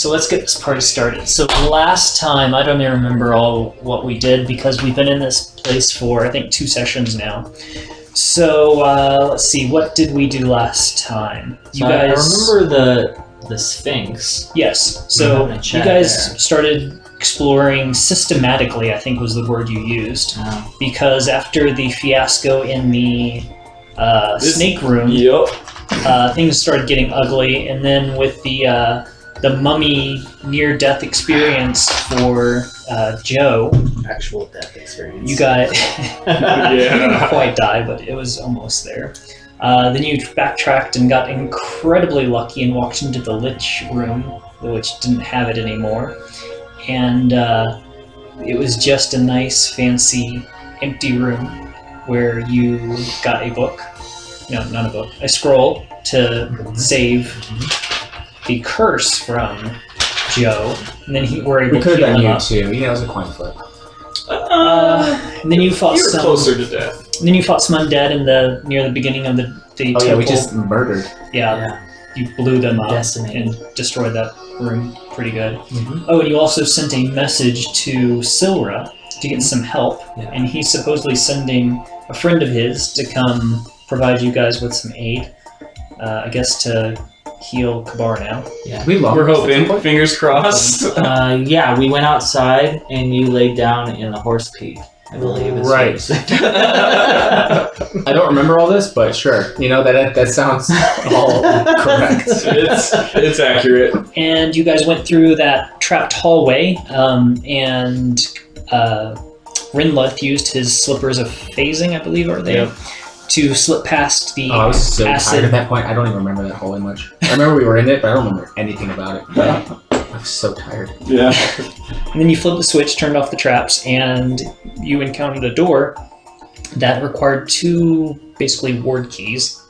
so let's get this party started. So last time, I don't even remember all what we did because we've been in this place for, I think, 2 sessions now. So let's see, what did we do last time? You guys... I remember the Sphinx. Yes, so you guys started exploring systematically, I think was the word you used, because after the fiasco in the snake room, things started getting ugly, and then with the mummy near-death experience for Joe, actual death experience, you got you didn't quite die, but it was almost there. Then you backtracked and got incredibly lucky and walked into the Lich room, which didn't have it anymore. And it was just a nice, fancy, empty room where you got a book. No, not a book. A scroll to save the curse from Joe. And then we were able to heal him up. Too. Yeah, it was a coin flip. And then you fought you were closer to death. And then you fought some undead near the beginning of the temple. Oh yeah, we just murdered. Yeah. You blew them up and destroyed that room pretty good. Oh, and you also sent a message to Silra to get some help, and he's supposedly sending a friend of his to come provide you guys with some aid, I guess to heal Kabar now. Yeah, we're hoping. Fingers crossed. Yeah, we went outside and you laid down in the horse pee. I believe it's right. I don't remember all this, but sure. You know that sounds all correct. It's accurate. And you guys went through that trapped hallway, and Rinleth used his slippers of phasing, I believe, are they, to slip past the I was so acid. tired at that point. I don't even remember that hallway much. I remember we were in it, but I don't remember anything about it. I was so tired. Yeah. And then you flipped the switch, turned off the traps, and you encountered a door that required 2 basically ward keys.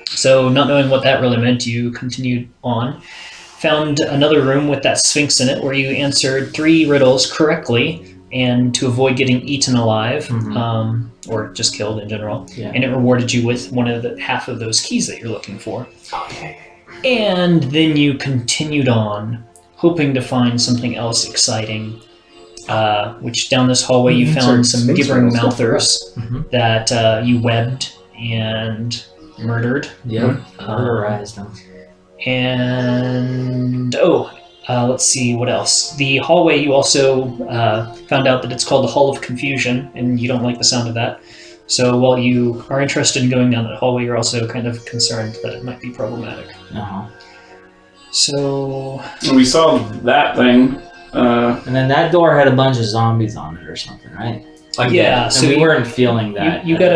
So not knowing what that really meant, you continued on. Found another room with that Sphinx in it where you answered 3 riddles correctly and to avoid getting eaten alive, or just killed in general. Yeah. And it rewarded you with one of the half of those keys that you're looking for. Okay. And then you continued on, hoping to find something else exciting, which down this hallway you found some gibbering mouthers that you webbed and murdered. Yeah, murderized them. And, let's see, what else? The hallway, you also found out that it's called the Hall of Confusion, and you don't like the sound of that. So while you are interested in going down that hallway, you're also kind of concerned that it might be problematic. So... We saw that thing. And then that door had a bunch of zombies on it or something, right? Yeah, so we weren't feeling that. You got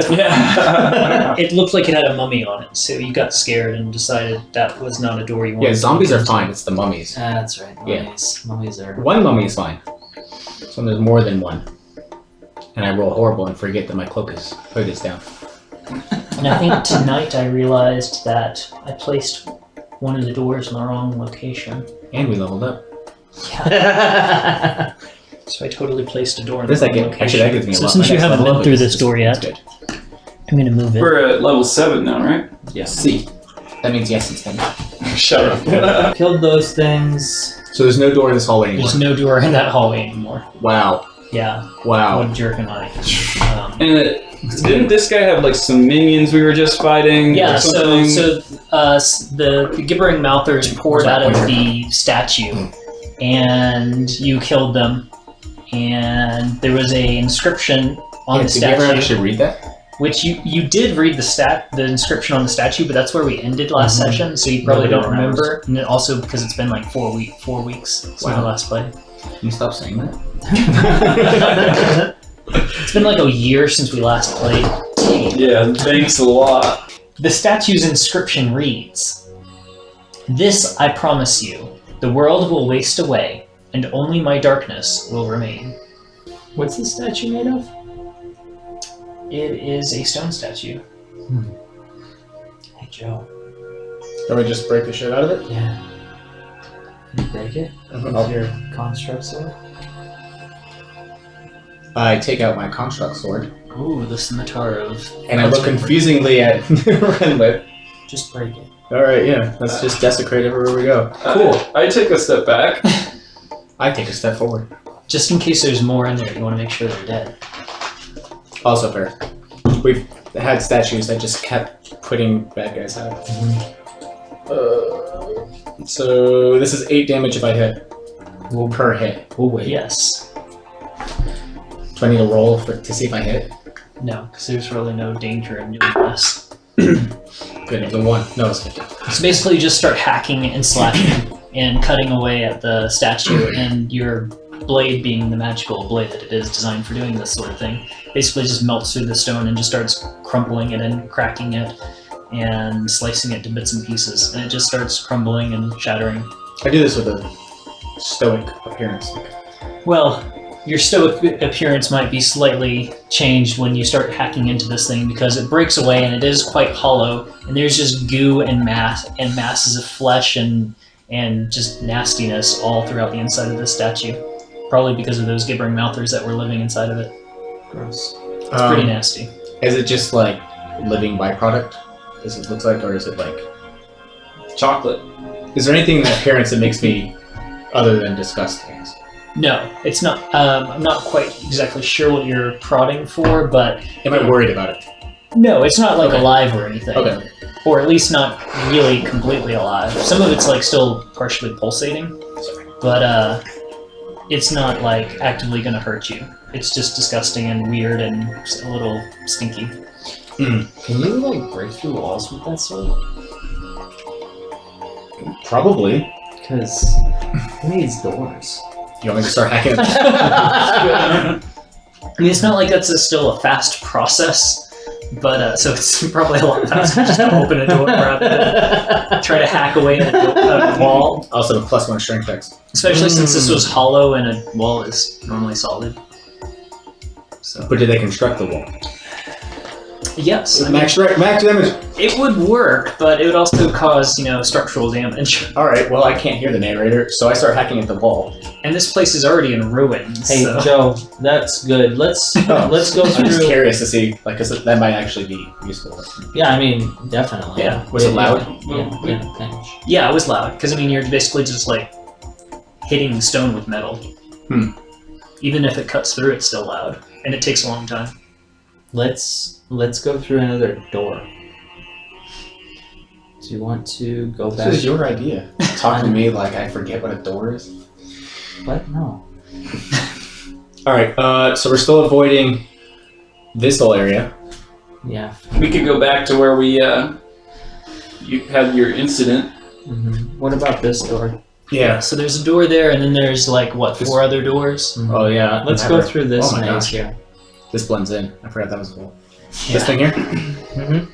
it looked like it had a mummy on it, so you got scared and decided that was not a door you wanted. Yeah, zombies are fine. It's the mummies. That's right. Mummies. Yeah. Mummies are... One mummy is fine. So there's more than one. And I roll horrible and forget that my cloak is down. And I think tonight I realized that I placed one of the doors in the wrong location. And we leveled up. Yeah. So I totally placed a door in the wrong location. Actually, that gives me a lot. Since you haven't been through this door yet, I'm going to move it. We're at level 7 now, right? Yes. C. That means yes, it's 10. Shut up. Killed those things. So there's no door in this hallway anymore? There's no door in that hallway anymore. Wow. Yeah. Wow. What a jerk am I. And didn't this guy have like some minions we were just fighting? Yeah, or something? so the gibbering mouthers poured out of the statue, and you killed them. And there was a inscription on the statue. Did you ever actually read that? Which you did read the inscription on the statue, but that's where we ended last session, so you probably don't remember. And then also because it's been like 4 weeks since we last played. Can you stop saying that? It's been like a year since we last played. Yeah, thanks a lot. The statue's inscription reads, "This I promise you, the world will waste away, and only my darkness will remain." What's the statue made of? It is a stone statue. Hey, Joe. Can we just break the shit out of it? Yeah. Can you break it? With your construct sword? I take out my construct sword. Ooh, the scimitar of... And I look confusingly at Renlith. Just break it. All right, yeah. Let's just desecrate everywhere we go. Cool. I take a step back. I take a step forward. Just in case there's more in there, you want to make sure they're dead. Also fair. We've had statues that just kept putting bad guys out. So this is 8 damage if I hit. Per hit. We'll wait. Yes. Do I need to roll to see if I hit? No, because there's really no danger in doing this. Good, it was a 1. No, it's 50. So basically you just start hacking and slashing and cutting away at the statue, and your blade, being the magical blade that it is designed for doing this sort of thing, basically just melts through the stone and just starts crumpling it and cracking it and slicing it to bits and pieces, and it just starts crumbling and shattering. I do this with a stoic appearance. Well, your stoic appearance might be slightly changed when you start hacking into this thing, because it breaks away and it is quite hollow, and there's just goo and masses of flesh and just nastiness all throughout the inside of this statue. Probably because of those gibbering mouthers that were living inside of it. Gross. It's pretty nasty. Is it just like living byproduct? Does it look like, or is it like Chocolate. Is there anything in the appearance that makes me other than disgusting? No, it's not. I'm not quite exactly sure what you're prodding for, but Am I worried about it? no, it's not like Okay. alive or anything. Okay. Or at least not really completely alive. Some of it's like still partially pulsating, but it's not like actively gonna hurt you. It's just disgusting and weird and a little stinky. Can you like break through walls with that sword? Probably. Because it needs doors. You want me to start hacking? I mean, it's not like still a fast process, but so it's probably a lot faster just to open a door rather than try to hack away at a wall. Also, +1 strength checks. Especially since this was hollow and a wall is normally solid. So But did they construct the wall? yes, I mean, Max damage. it would work, but it would also cause structural damage. All right. Well, I can't hear the narrator, so I start hacking at the wall. And this place is already in ruins. Hey, so. Joe, that's good. Let's go I'm just through. curious to see, like, 'cause that might actually be useful. Yeah, I mean, definitely. Yeah. Was it loud? Yeah, thanks. Yeah, it was loud because I mean you're basically just like hitting stone with metal. Even if it cuts through, it's still loud, and it takes a long time. Let's go through another door. Do you want to go back? This is your idea. Talk to me like I forget what a door is. What? No. All right. So we're still avoiding this whole area. Yeah. We could go back to where we you had your incident. What about this door? Yeah. So there's a door there, and then there's like what, 4 other doors? Oh yeah. Let's go through this Oh my maze gosh. here. This blends in. I forgot that was cool. Yeah. This thing here.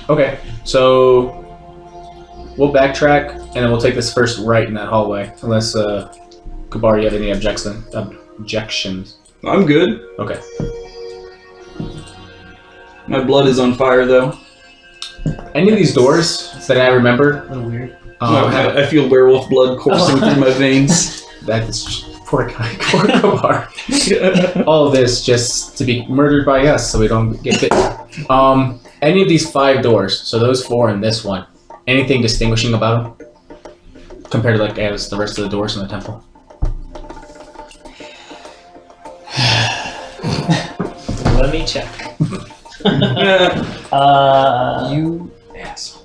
Okay. So we'll backtrack, and then we'll take this first right in that hallway. Unless Kabar, you have any objections? I'm good. Okay. My blood is on fire though. Any of these doors that I remember? A little weird. I feel werewolf blood coursing through my veins. That's poor Kabar. All of this just to be murdered by us, so we don't get bit. Any of these 5 doors, so those 4 and this one, anything distinguishing about them compared to like as the rest of the doors in the temple? Let me check. You asshole.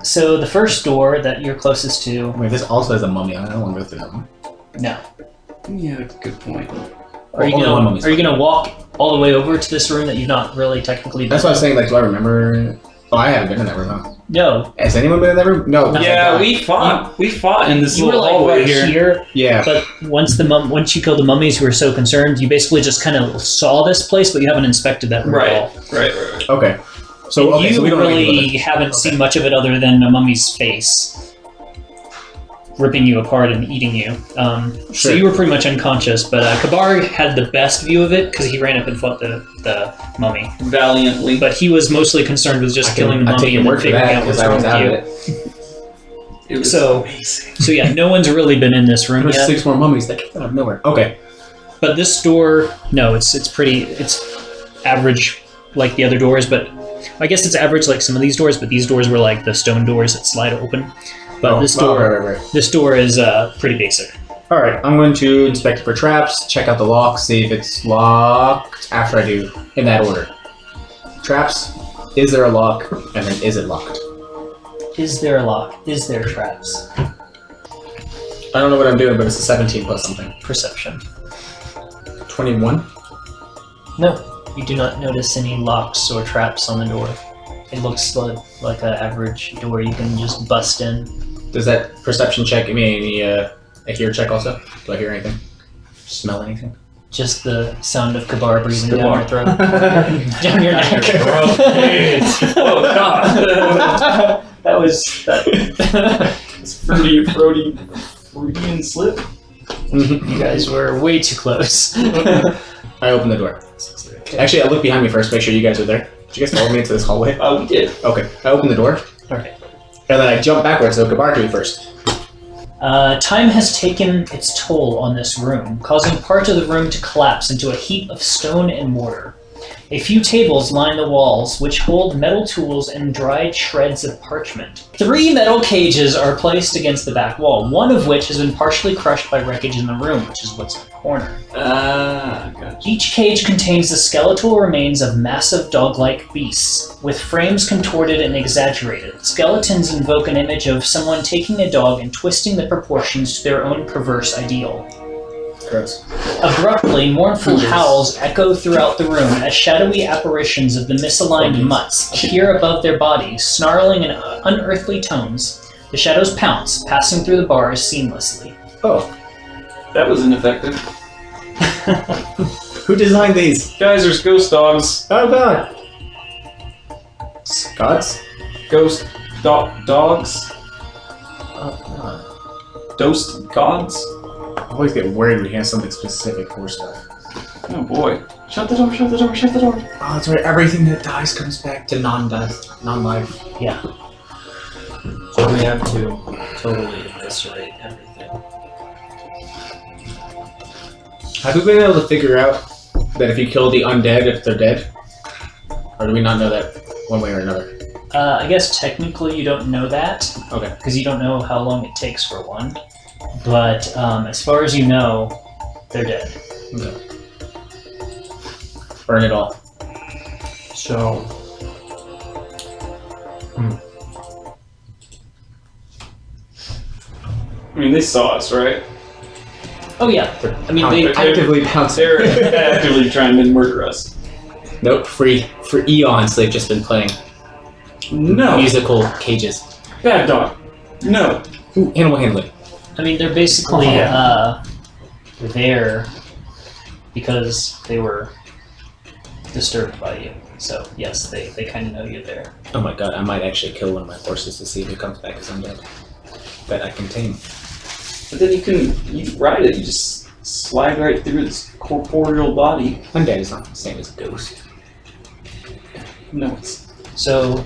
So the first door that you're closest to, Wait, this also has a mummy on it. I don't want to go through that one. no. Yeah, good point. Are you Only one gonna mummy's Are you gonna walk all the way over to this room that you've not really technically been? That's what I was saying. Like, do I remember? Oh, I haven't been in that room. Huh? No, Has anyone been in that room? No. Yeah, we fought in this you were little like hallway right here. Yeah. But once you killed the mummies who were so concerned, you basically just kind of saw this place, but you haven't inspected that room at all. Right. Okay. So And okay, you so we don't really haven't seen much of it other than a mummy's face ripping you apart and eating you. So Sure. you were pretty much unconscious, but Kabar had the best view of it because he ran up and fought the mummy. Valiantly. But he was mostly concerned with just killing the I take mummy your and then word for figuring that out what's because I wrong was with out of you. it. It was So- amazing. So yeah, no one's really been in this room There's yet. 6 more mummies that came out of nowhere. Okay. But this door, no, it's average like the other doors, but I guess it's average like some of these doors, but these doors were like the stone doors that slide open. But this door, right. this door is pretty basic. All right, I'm going to inspect for traps, check out the lock, see if it's locked. After I do, in that order. Traps. Is there a lock? And then is it locked? Is there a lock? Is there traps? I don't know what I'm doing, but it's a 17 plus something. Perception. 21. No, you do not notice any locks or traps on the door. It looks like an average door you can just bust in. Does that perception check give me a hear check also? Do I hear anything? Smell anything? Just the sound of Kabar breathing Kabar. down your throat. Down your neck. Oh god. That was... It's Freudian slip. You guys were way too close. I open the door. Actually, I look behind me first, make sure you guys are there. Did you guys follow me into this hallway? Oh, we did. Okay, I open the door. Okay. And then I jump backwards, so Kabar can be first. Time has taken its toll on this room, causing part of the room to collapse into a heap of stone and mortar. A few tables line the walls, which hold metal tools and dried shreds of parchment. 3 metal cages are placed against the back wall, one of which has been partially crushed by wreckage in the room, which is what's in the corner. Gotcha. Each cage contains the skeletal remains of massive dog-like beasts, with frames contorted and exaggerated. Skeletons invoke an image of someone taking a dog and twisting the proportions to their own perverse ideal. Gross. Abruptly, mournful howls echo throughout the room as shadowy apparitions of the misaligned mutts appear above their bodies, snarling in unearthly tones. The shadows pounce, passing through the bars seamlessly. Oh. That was ineffective. Who designed these? Guys, there's ghost dogs. Oh god. Gods? Ghost dogs. Ghost gods. I always get worried when you have something specific for stuff. Oh boy. Shut the door, shut the door, shut the door. Oh, that's right. Everything that dies comes back to non-life. Yeah. So we have to totally eviscerate everything. Have we been able to figure out that if you kill the undead, if they're dead? Or do we not know that one way or another? I guess technically you don't know that, Okay. because you don't know how long it takes for one. But as far as you know, they're dead. Okay. Burn it all. So, I mean, they saw us, right? Oh yeah, I mean they actively pouncing. They're actively trying to murder us. Nope. For eons, they've just been playing No. musical cages. Bad dog. No. Ooh, animal handling. I mean, they're basically Oh, there because they were disturbed by you. So yes, they kind of know you're there. Oh my god, I might actually kill one of my horses to see if it comes back as undead. That I can tame. But then you ride it, you just slide right through its corporeal body. Undead is not the same as ghost. No, it's... So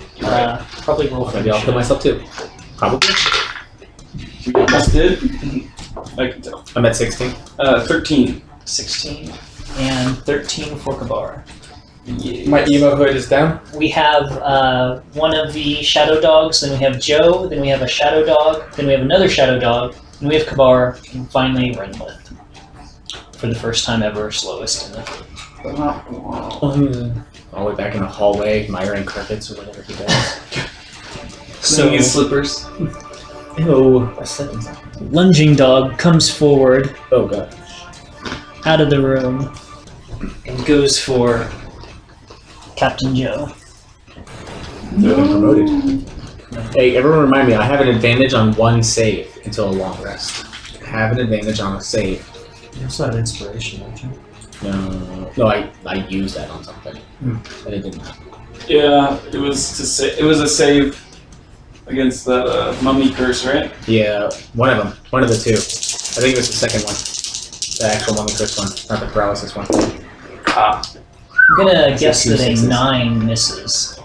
probably roll for Maybe I'll kill myself too. Probably. We almost did. I can tell. I'm at 16. 13. 16 and 13 for Kabar. Yeah. My emo hood is down. We have one of the shadow dogs, then we have Joe, then we have a shadow dog, then we have another shadow dog, then we have Kabar, and finally Renlith. For the first time ever, slowest in the... All the way back in the hallway, admiring carpets or whatever he does. So his slippers. Ew, a sentence. Lunging dog comes forward Oh god. out of the room and goes for Captain Joe. They've been promoted. Hey, everyone remind me, I have an advantage on one save until a long rest. I have an advantage on a save. you also have inspiration, don't you? No, I used that on something. But it didn't. Yeah, it was a save against the mummy curse, right? Yeah, one of them. One of the two. I think it was the second one. The actual mummy curse one, not the paralysis one. Ah. I'm gonna guess two that a sixes. 9 misses.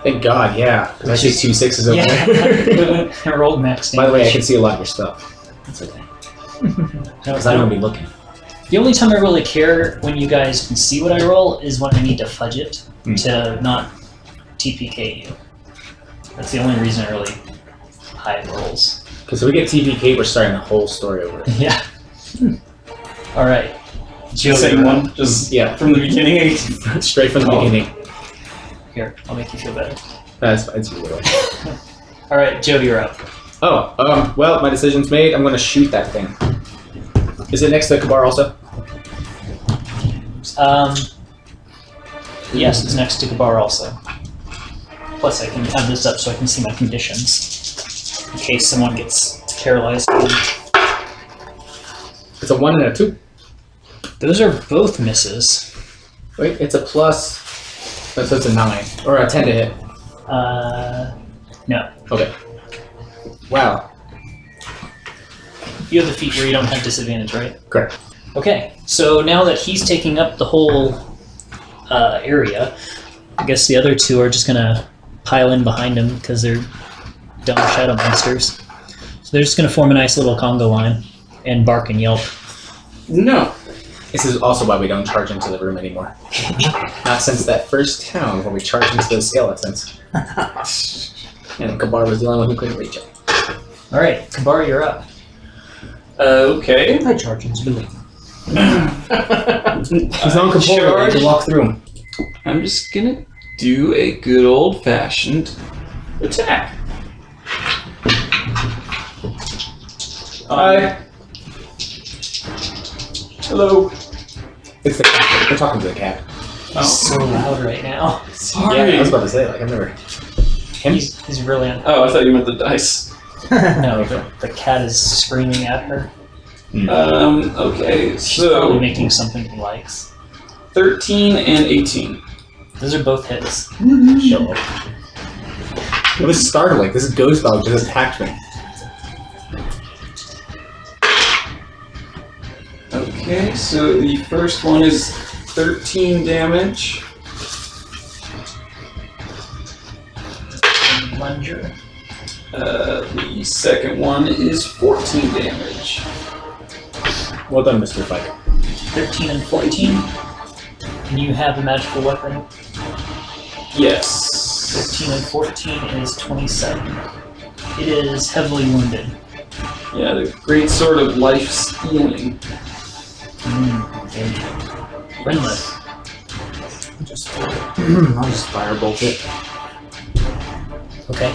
Thank God, yeah. Because I see 2 6s over there. Yeah, I rolled max By the way, I damage. can see a lot of your stuff. That's okay. Because I don't be looking. The only time I really care when you guys can see what I roll is when I need to fudge it to not TPK you. That's the only reason I really hide rolls. Because if we get TPK, we're starting the whole story over. Yeah. All right. Joe, Same you're one, up. just Yeah, from the beginning. straight from the Oh. beginning. Here, I'll make you feel better. That's fine. It's you, Will. All right, Joe, you're up. Oh, well, my decision's made. I'm going to shoot that thing. Is it next to Kabar also? Yes, it's next to Kabar also. Plus, I can have this up so I can see my conditions in case someone gets paralyzed. It's a 1 and a 2. Those are both misses. Wait, it's a plus. So it's a 9. Or a 10 to hit. No. Okay. Wow. You have the feat where you don't have disadvantage, right? Correct. Okay, so now that he's taking up the whole area, I guess the other two are just gonna pile in behind him because they're dumb shadow monsters. So they're just gonna form a nice little conga line and bark and yelp. No. This is also why we don't charge into the room anymore. Not since that first town where we charged into the skeletons. And Kabar was the only one who couldn't reach it. All right, Kabar, you're up. Okay. I charge into the room. He's on Kabar, Charge. to walk through him. I'm just gonna do a good old-fashioned attack. Hi. Hello. It's the cat. We're talking to the cat. Oh, So loud right now. sorry. Yeah, I was about to say, like, I've never... Him? He's really on. Oh, I thought you meant the dice. No, the cat is screaming at her. Okay, She's probably so making something he likes. 13 and 18. Those are both hits. Show up. It was startling. This ghost dog just attacked me. Okay, so the first one is 13 damage. Plunger. The second one is 14 damage. Well done, Mr. Fike. 13 and 14. And you have a magical weapon. Yes. 15 and 14 is 27. It is heavily wounded. Yeah, the great sword of life stealing. Renless. I'll just firebolt it. Okay.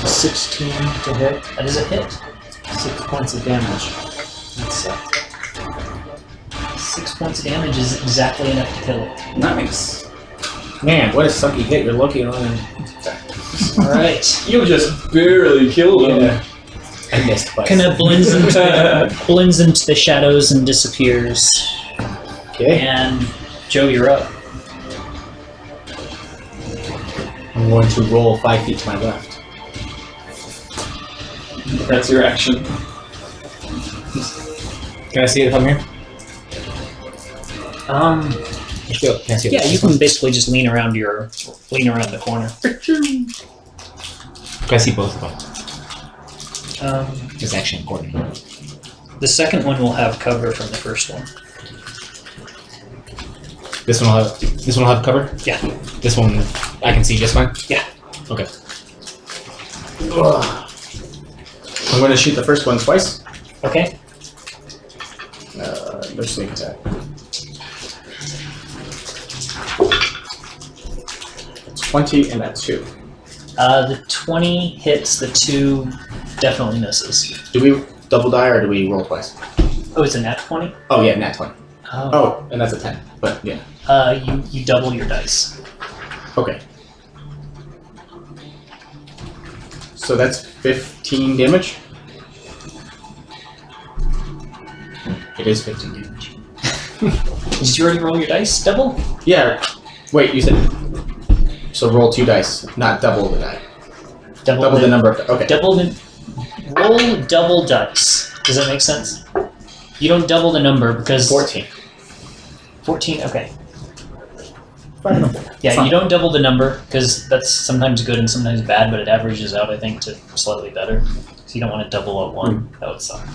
16 to hit. That is a hit. 6 points of damage. That's 6 points of damage is exactly enough to kill it. Nice. Man, what a sucky hit. You're lucky on... Alright. You just barely killed him. Yeah. I missed twice. Kind of blends into the shadows and disappears. Okay. And Joe, you're up. I'm going to roll 5 feet to my left. That's your action. Can I see it from here? Um, Can I see it? yeah, you can basically just lean around the corner. Can I see both of them? It's actually important. The second one will have cover from the first one. This one will have cover? Yeah. This one I can see just fine? Yeah. Okay. Ugh. I'm going to shoot the first one twice. Okay. No sneak attack. 20 and a 2. The 20 hits, the 2 definitely misses. Do we double die or do we roll twice? Oh, it's a nat 20? Oh yeah, nat 20. Oh. Oh, and that's a 10. But yeah. You double your dice. Okay. So that's 15 damage? It is 15 damage. Did you already roll your dice? Double? Yeah. Wait, you said... So roll 2 dice, not double the die. Double the number of... Okay. Roll double dice. Does that make sense? You don't double the number because... 14. 14? Okay. Fine. Yeah, you don't double the number because that's sometimes good and sometimes bad, but it averages out, I think, to slightly better. So you don't want to double a 1. That would suck.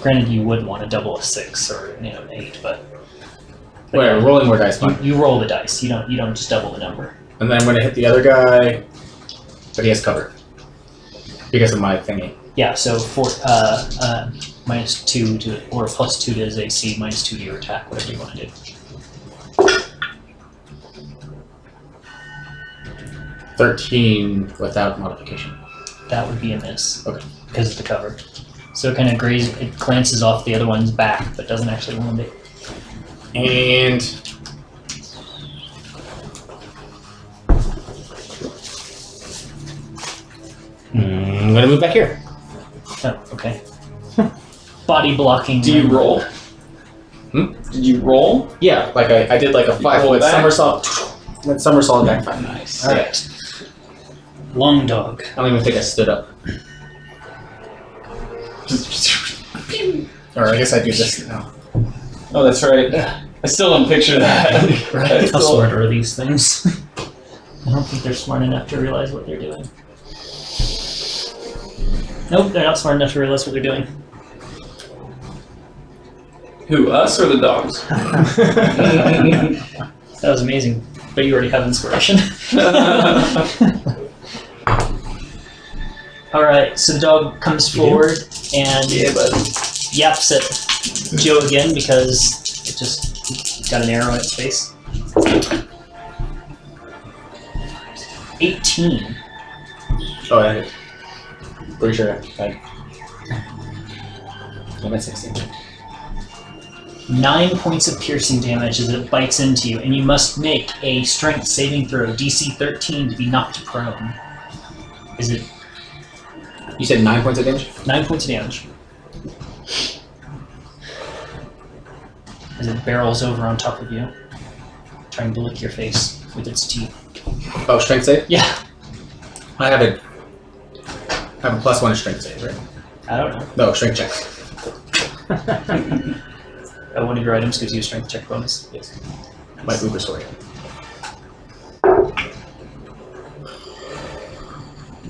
Granted, you would want to double a 6 or an 8, but But Whatever, rolling more dice. Fine. you roll the dice. You don't just double the number. And then I'm going to hit the other guy, but he has cover because of my thingy. Yeah. So for -2 to or +2 to his AC, -2 to your attack, whatever you want to do. $13 without modification. That would be a miss. Okay. Because of the cover. So it kind of it glances off the other one's back, but doesn't actually wound it. And I'm gonna move back here. Oh, okay. Body blocking. Do you roll? Hmm? Did you roll? Yeah, like I did like a 5-foot back? somersault. Went somersault back 5. Nice. All right. Long dog. I don't even think I stood up. Or I guess I do this now. Oh, that's right. I still don't picture that. Right. How smart are these things? I don't think they're smart enough to realize what they're doing. Nope, they're not smart enough to realize what they're doing. Who, us or the dogs? That was amazing. But you already have inspiration. Alright, so the dog comes forward and yaps at Joe again because it just got an arrow in its face. 18. Oh, I hit. Pretty sure I'm at 16. 9 points of piercing damage as it bites into you, and you must make a strength saving throw, DC 13, to be knocked prone. Is it You said 9 points of damage? 9 points of damage? As it barrels over on top of you, trying to lick your face with its teeth. Oh, strength save? Yeah, I have a +1 to strength save, right? I don't know. No, strength check. One of your items gives you a strength check bonus. Yes. My Uber story.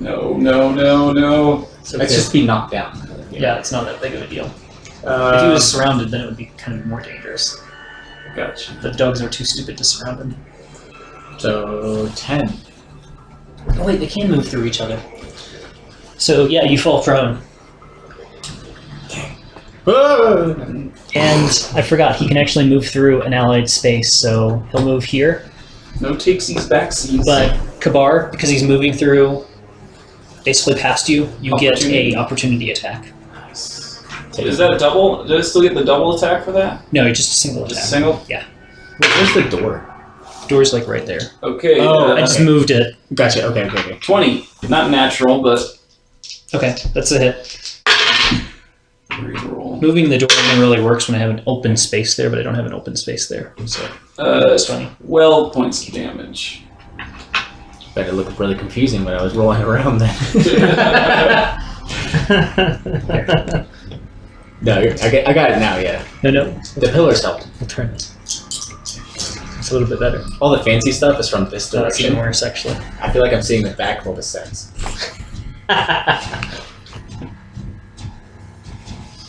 No. So Let's just be knocked down. yeah, it's not that big of a deal. If he Uh, was surrounded, then it would be kind of more dangerous. Gotcha. The dogs are too stupid to surround him. so 10. Oh wait, they can move through each other. So yeah, you fall prone. Ah! And I forgot, he can actually move through an allied space, so he'll move here. No takesies, backsies. But Kabar, because he's moving through basically past you, you get Opportunity. a opportunity attack. Nice. Is that a double? Do I still get the double attack for that? No, just a single Just attack. single? Where's the door? Door's like right there. Okay. Oh, I just Okay. moved it. Gotcha, okay. 20. Not natural, but Okay, that's a hit. reroll. Moving the door only really works when I have an open space there, but I don't have an open space there. So that's funny. 12 points of damage. Bet it looked really confusing when I was rolling around then. No, I got it now, yeah. No, The pillars helped. I'll turn it. It's a little bit better. All the fancy stuff is from this No, that's even direction. worse, actually. I feel like I'm seeing the back of the sets.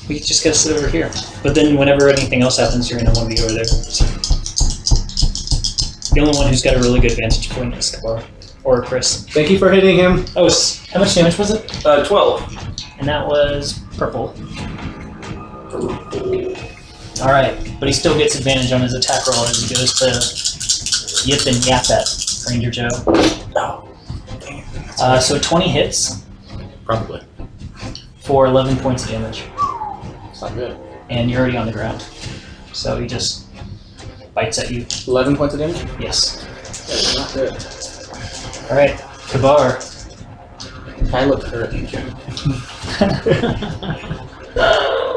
We just gotta sit over here. But then whenever anything else happens, you're gonna want to be over there. So. The only one who's got a really good vantage point is Kabar. Or Chris. Thank you for hitting him. Oh, how much damage was it? 12. And that was purple. Alright, but he still gets advantage on his attack roll as he goes to yip and yap at Ranger Joe. Oh. So 20 hits Probably. for 11 points of damage. It's not good. And you're already on the ground. So he just bites at you. 11 points of damage? Yes. That's not good. Alright, Kabar. I look hurt.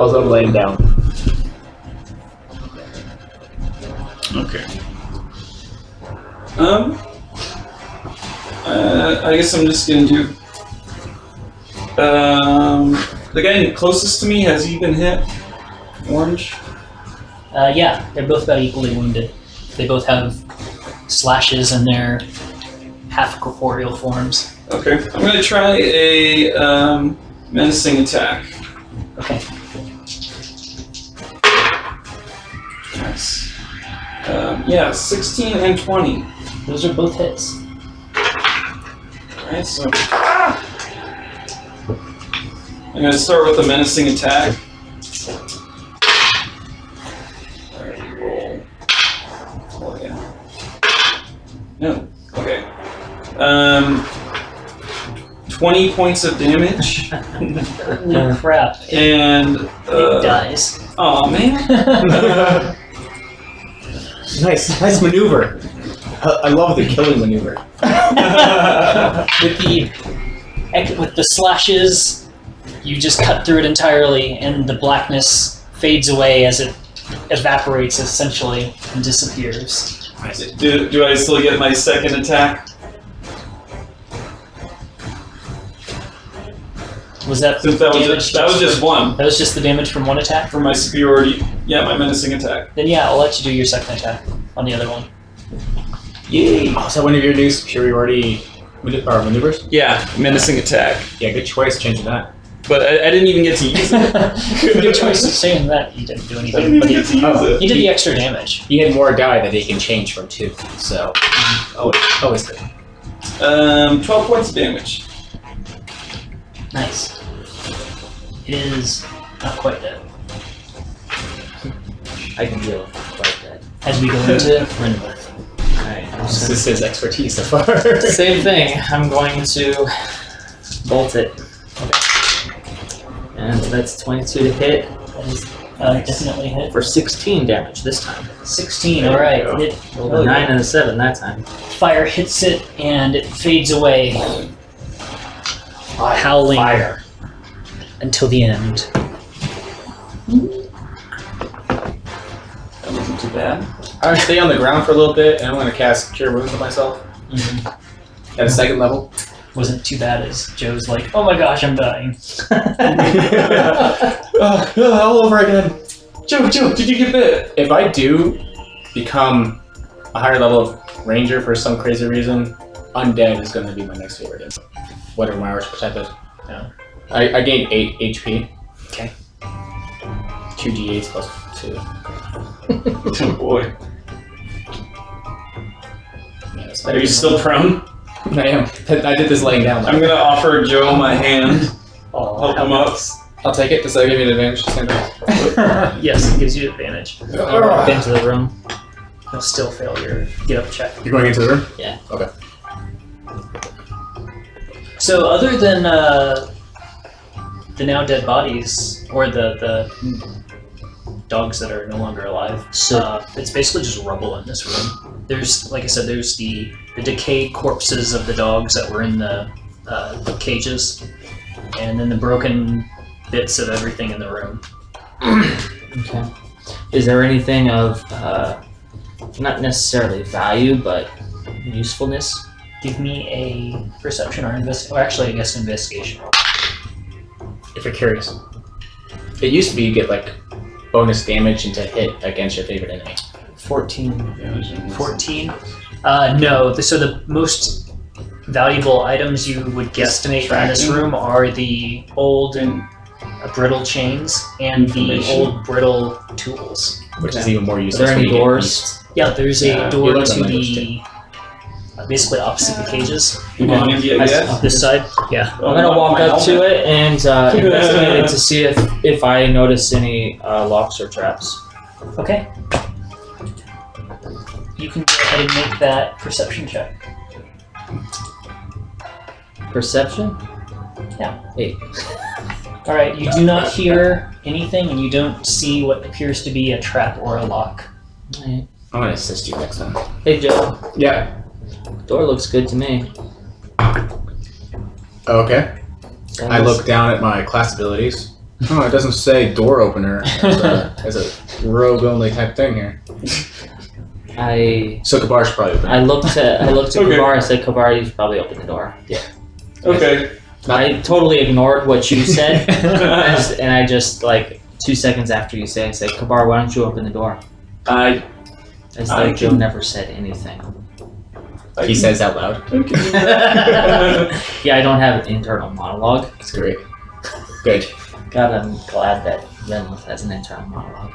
Also laying down. Okay. I guess I'm just gonna do. The guy closest to me, has he been hit? Orange? Yeah, they're both about equally wounded. They both have slashes in their half-corporeal forms. Okay. I'm gonna try a menacing attack. Okay. Nice. Yeah, 16 and 20. Those are both hits. Alright, so. I'm going to start with a menacing attack. Alright, roll. Oh, yeah. No. Okay. 20 points of damage. Holy crap. And. It dies. Oh man. Nice maneuver. I love the killing maneuver. With the slashes, you just cut through it entirely, and the blackness fades away as it evaporates essentially and disappears. Do I still get my second attack? Was that Since that damage? was just one That was just the damage from one attack? for my superiority. Yeah, my menacing attack. Then yeah, I'll let you do your second attack on the other one. Yay! Oh, is that one of your new superiority maneuvers? Yeah, menacing attack. Yeah, good choice changing that. But I didn't even get to use it. Good choice of saying that. You didn't do I didn't anything, even but get to use it. you did the extra damage. He had more die that he can change from too, so always good. 12 points of damage. Nice. It is not quite dead. I can deal with it like that. As we go into Renworth. Alright, I'm This just is his expertise so far. gonna... Same thing. I'm going to bolt it. And that's 22 to hit That is definitely hit. for 16 damage this time. 16, alright. It Rolled a 9 and a 7 that time. fire hits it and it fades away, howling Fire. until the end. That wasn't too bad. I'm gonna stay on the ground for a little bit, and I'm gonna cast Cure Wounds on myself at a second level. Wasn't too bad as Joe's like, oh my gosh, I'm dying. All over again. Joe, did you get bit? If I do become a higher level of Ranger for some crazy reason, Undead is gonna be my next favorite. Whatever my arch type is. Yeah. I gained 8 HP. Okay. 2 d8s plus 2. Oh boy. Yeah, that's Are you still prone? I am. I did this laying down. I'm gonna offer Joe my hand. Oh, Help him up. I'll take it. Does that give me an advantage to stand up? Yes, it gives you advantage. I'll walk into the room. You'll still fail your get up check. You're going into the room? Yeah. Okay. So other than the now dead bodies, or the dogs that are no longer alive, it's basically just rubble in this room. There's, like I said, there's the decayed corpses of the dogs that were in the cages, and then the broken bits of everything in the room. Okay. Is there anything of, not necessarily value, but usefulness? Give me a perception or actually I guess investigation. If you're curious. It used to be you get like bonus damage into hit against your favorite enemy. 14. 14? No. So the most valuable items you would guesstimate in this room are the old and brittle chains and the old brittle tools. Which is even more Are useful. there any when you get doors? beasts. Yeah, there's Yeah, a door you look to at my the basically opposite the cages. You want to get yes? This side? Yeah. I'm gonna walk up to it and investigate it to see if I notice any locks or traps. Okay. You can go ahead and make that perception check. Perception? Yeah. 8. Alright, you do not hear anything and you don't see what appears to be a trap or a lock. Alright. I'm gonna assist you next time. Hey Joe, Yeah. door looks good to me. Okay. I look down at my class abilities. Oh, it doesn't say door opener as a rogue only type thing here. I So Kabar should probably open it. looked at Okay. Kabar. I said, Kabar, you should probably open the door. Okay. I totally ignored what you said, and I just like 2 seconds after you say, I said, Kabar, why don't you open the door? I As I though Joe can- never said anything. He says out loud. Yeah, I don't have an internal monologue. That's great. Good. God, I'm glad that Renworth has an internal monologue.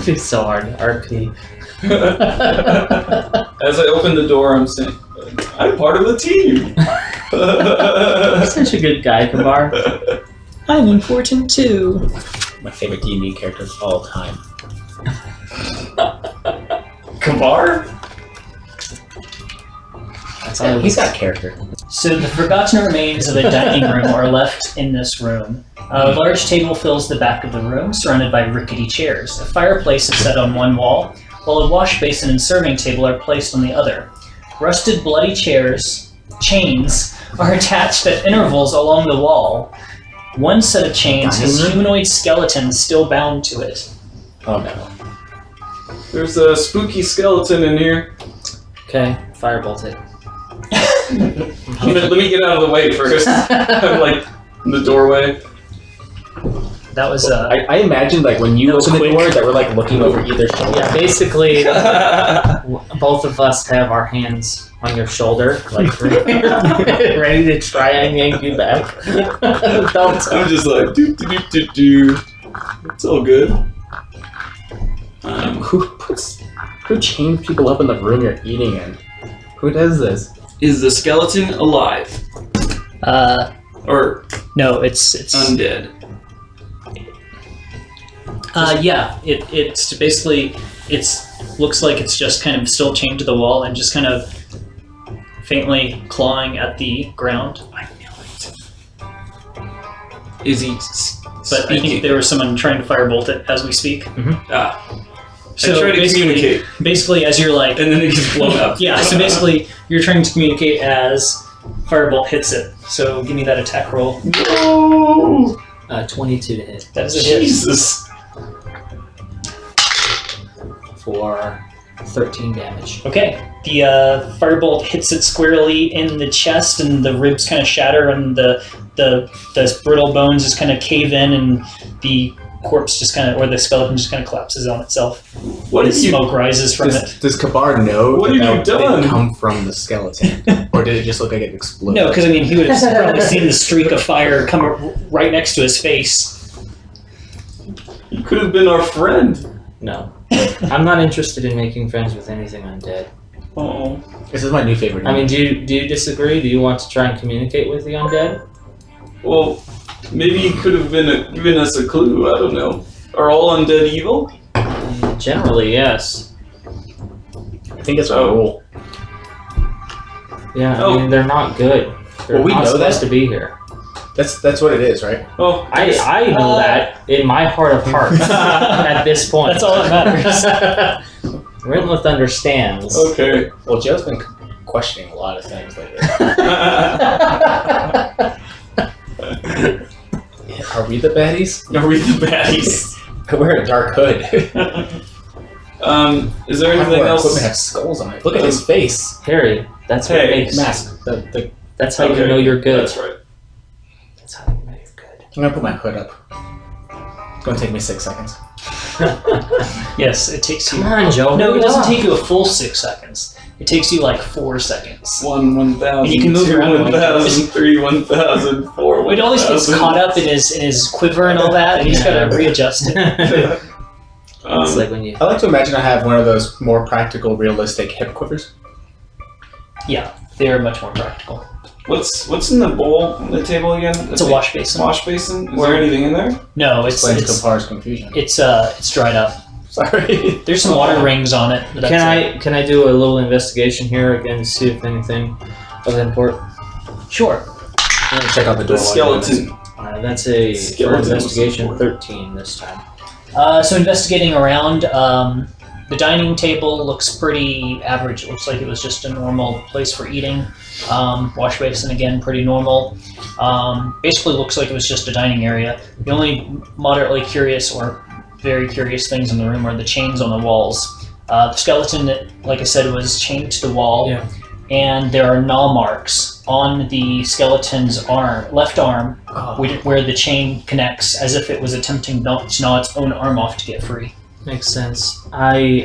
It's so hard to RP. As I open the door, I'm saying, I'm part of the team. You're such a good guy, Kabar. I'm important too. My favorite D&D character of all time. Kabar? That's all He's got character. So the forgotten remains of a dining room are left in this room. A large table fills the back of the room, surrounded by rickety chairs. A fireplace is set on one wall, while a wash basin and serving table are placed on the other. Rusted, bloody chains are attached at intervals along the wall. One set of chains has humanoid skeletons still bound to it. Oh no. There's a spooky skeleton in here. Okay, firebolt it. Let me get out of the way first. I'm like in the doorway. That was I imagine like when you That was open the quick. door that we're like looking over either shoulder. Yeah, basically, both of us have our hands on your shoulder, like ready to try and yank you back. Don't. I'm just like, do. It's all good. Who chains people up in the room you're eating in? Who does this? Is the skeleton alive? Or no, it's undead? yeah, it's basically looks like it's just kind of still chained to the wall and just kind of faintly clawing at the ground. I knew it. Is he? But I think there was someone trying to firebolt it as we speak. So I try to communicate. Basically, as you're like, And then it gets blown up. yeah. So basically, you're trying to communicate as firebolt hits it. So give me that attack roll. No! 22 to hit That is a hit. Jesus. for 13 damage. Okay. The firebolt hits it squarely in the chest, and the ribs kind of shatter, and the brittle bones just kind of cave in, and the corpse just kind of, or the skeleton just kind of collapses on itself. What And have you? smoke rises from it. Does Kabar know What have you that done? didn't come from the skeleton? Or did it just look like it exploded? No, because I mean, he would have probably seen the streak of fire come right next to his face. You could have been our friend. No. I'm not interested in making friends with anything undead. Oh. This is my new favorite. I mean, do you disagree? Do you want to try and communicate with the undead? Well, maybe he could have been given us a clue. I don't know. Are all undead evil? Generally, yes. I think it's a rule. Yeah, I Oh. mean, they're not good. They're Well, we not know supposed that. to be here. That's what it is, right? Oh, I know that in my heart of hearts at this point. That's all that matters. Rinlith understands. okay. Well, Joe's been questioning a lot of things lately. Are we the baddies? Are we the baddies? We're a dark hood. Is there Half of anything our equipment else? have skulls on it. Look at his face. Harry, that's what Hey, makes Mask. That's how Okay, you know you're good. That's right. That's how you know you're good. I'm gonna put my hood up. It's gonna take me 6 seconds. Yes, it takes you. Come on, Joe. No, hurry it doesn't up. take you a full 6 seconds. It takes you like 4 seconds. 1,000. And you can move two, around like that. 1,000, 3, 1,000, 4. It always gets 1,000. caught up in his quiver and all that, and he's got to readjust it. It's like when you. I like to imagine I have one of those more practical, realistic hip quivers. Yeah, they are much more practical. What's in the bowl on the table again? It's a wash basin. Wash basin? Is there anything in there? No, it's Explains Kabar's confusion. it's dried up. Sorry. There's some water rings on it. But that's it. Can I do a little investigation here again to see if anything of import? Sure. I'm gonna check out the The door. while you're skeleton. That's a for Skeleton was investigation important. 13 this time. So investigating around, the dining table looks pretty average. It looks like it was just a normal place for eating. Wash basin again, pretty normal. Basically looks like it was just a dining area. The only moderately curious or very curious things in the room are the chains on the walls. The skeleton, like I said, was chained to the wall, Yeah. and there are gnaw marks on the skeleton's left arm, where the chain connects, as if it was attempting to gnaw its own arm off to get free. Makes sense. I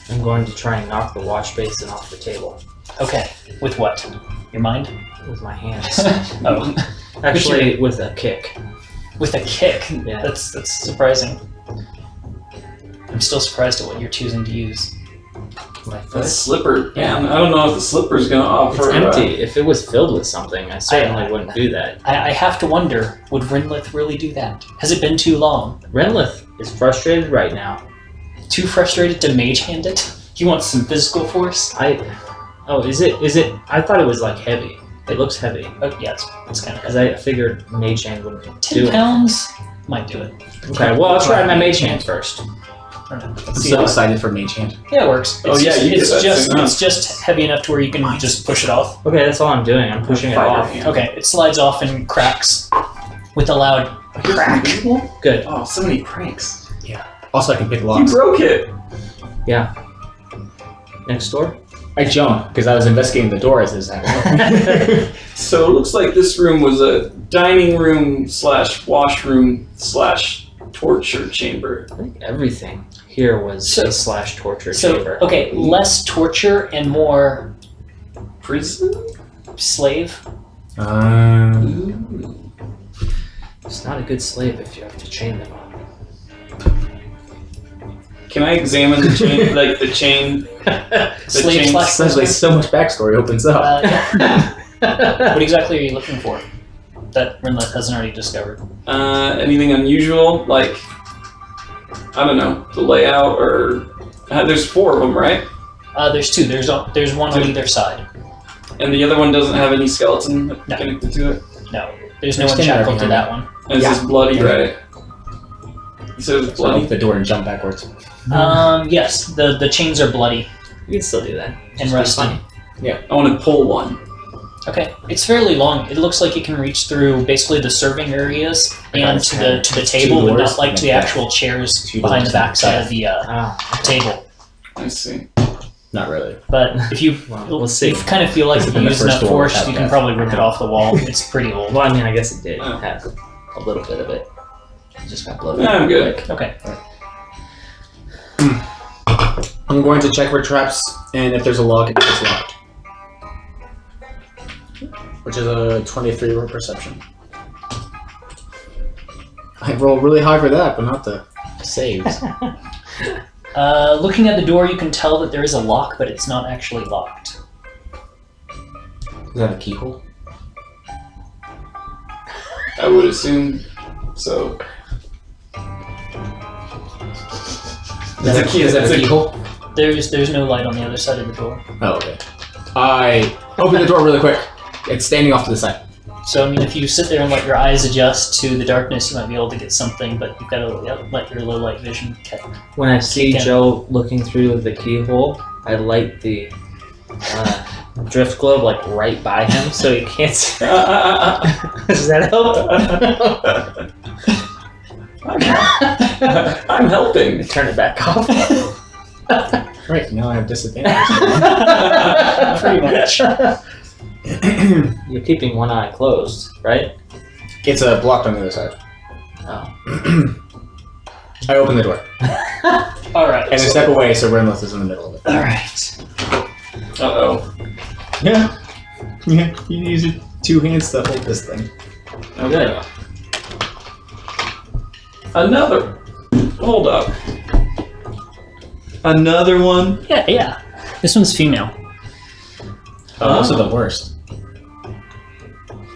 am going to try and knock the wash basin off the table Okay, with what? Your mind? with my hands. Oh, Actually, with a kick. with a kick. Yeah. That's surprising. I'm still surprised at what you're choosing to use. My That foot. slipper, man. I don't know if the slipper's gonna It's offer. empty. If it was filled with something, I certainly wouldn't do that. I have to wonder, would Rinlith really do that? Has it been too long? Renlith is frustrated right now. Too frustrated to mage hand it? He wants some physical force? Oh, is it? I thought it was like heavy. It looks heavy. Oh, yeah, it's kind of Because I figured Mage Hand wouldn't 10 do it. pounds? Might do it. Okay, well, I'll try my Mage Hand first. I don't know. I'm Let's see so how it- excited for Mage Hand. Yeah, it works. Oh, It's yeah, just, you it's get that just thing, huh? it's just heavy enough to where you can just push it off. Okay, that's all I'm doing. I'm pushing it Fighter off. hand. Okay, it slides off and cracks with a loud crack. Good. Oh, so many pranks. Also, I can pick You locks. broke it. Next door. I jump because I was investigating the door as this happened. So it looks like this room was a dining room / washroom / torture chamber. I think everything here was So- a / torture So, chamber. okay, less torture and more Prison? slave. Ooh. It's not a good slave if you have to chain them up. Can I examine the chain? Like the chain? Slave chain- slash Essentially, so much backstory opens up. yeah. What exactly are you looking for that Rinlith hasn't already discovered? Anything unusual? Like, I don't know, the layout or... there's 4 of them, right? There's 2. There's one on either side. And the other one doesn't have any skeleton No. connected to it? No, there's no one Stand shackled to behind that one. And it's Yeah. just bloody, Yeah. right? You said it was So I bloody? open the door and jump backwards. Yes, the chains are bloody You can still do that. and Just be rusted. funny. I want to pull one. Okay, it's fairly long. It looks like it can reach through basically the serving areas and to the table, but doors not like to the like that. actual chairs 2 behind the doors. backside of the Oh, table. I see. Not really. But if you well, we'll see. if you kind of feel like if you The use first enough door force, without you can that. probably rip it off the wall. It's pretty old. Well, I mean, I guess it did Oh. have a little bit of it. It just got blown Yeah, up I'm good. quick. Okay. I'm going to check for traps and if there's a lock, if it's locked. Which is a 23 roll perception. I roll really high for that, but not the saves. Looking at the door, you can tell that there is a lock, but it's not actually locked. Is that a keyhole? I would assume so. Is that a keyhole? There's no light on the other side of the door. Oh, okay. I open the door really quick. It's standing off to the side. So I mean, if you sit there and let your eyes adjust to the darkness, you might be able to get something, but you've got to let your low light vision catch. When I see Kick in. Joe looking through the keyhole, I light the drift globe like right by him so he can't see. Does that help? I'm helping. Turn it back off. Right, now I have disadvantage. Pretty much. You're keeping one eye closed, right? It's blocked on the other side. Oh. I open the door. All right. And I step away so Renlith is in the middle of it. All right. Uh-oh. Yeah. Yeah, you use your 2 hands to hold this thing. Good. Another. Hold up. Another one? Yeah. This one's female. Oh, those are the worst.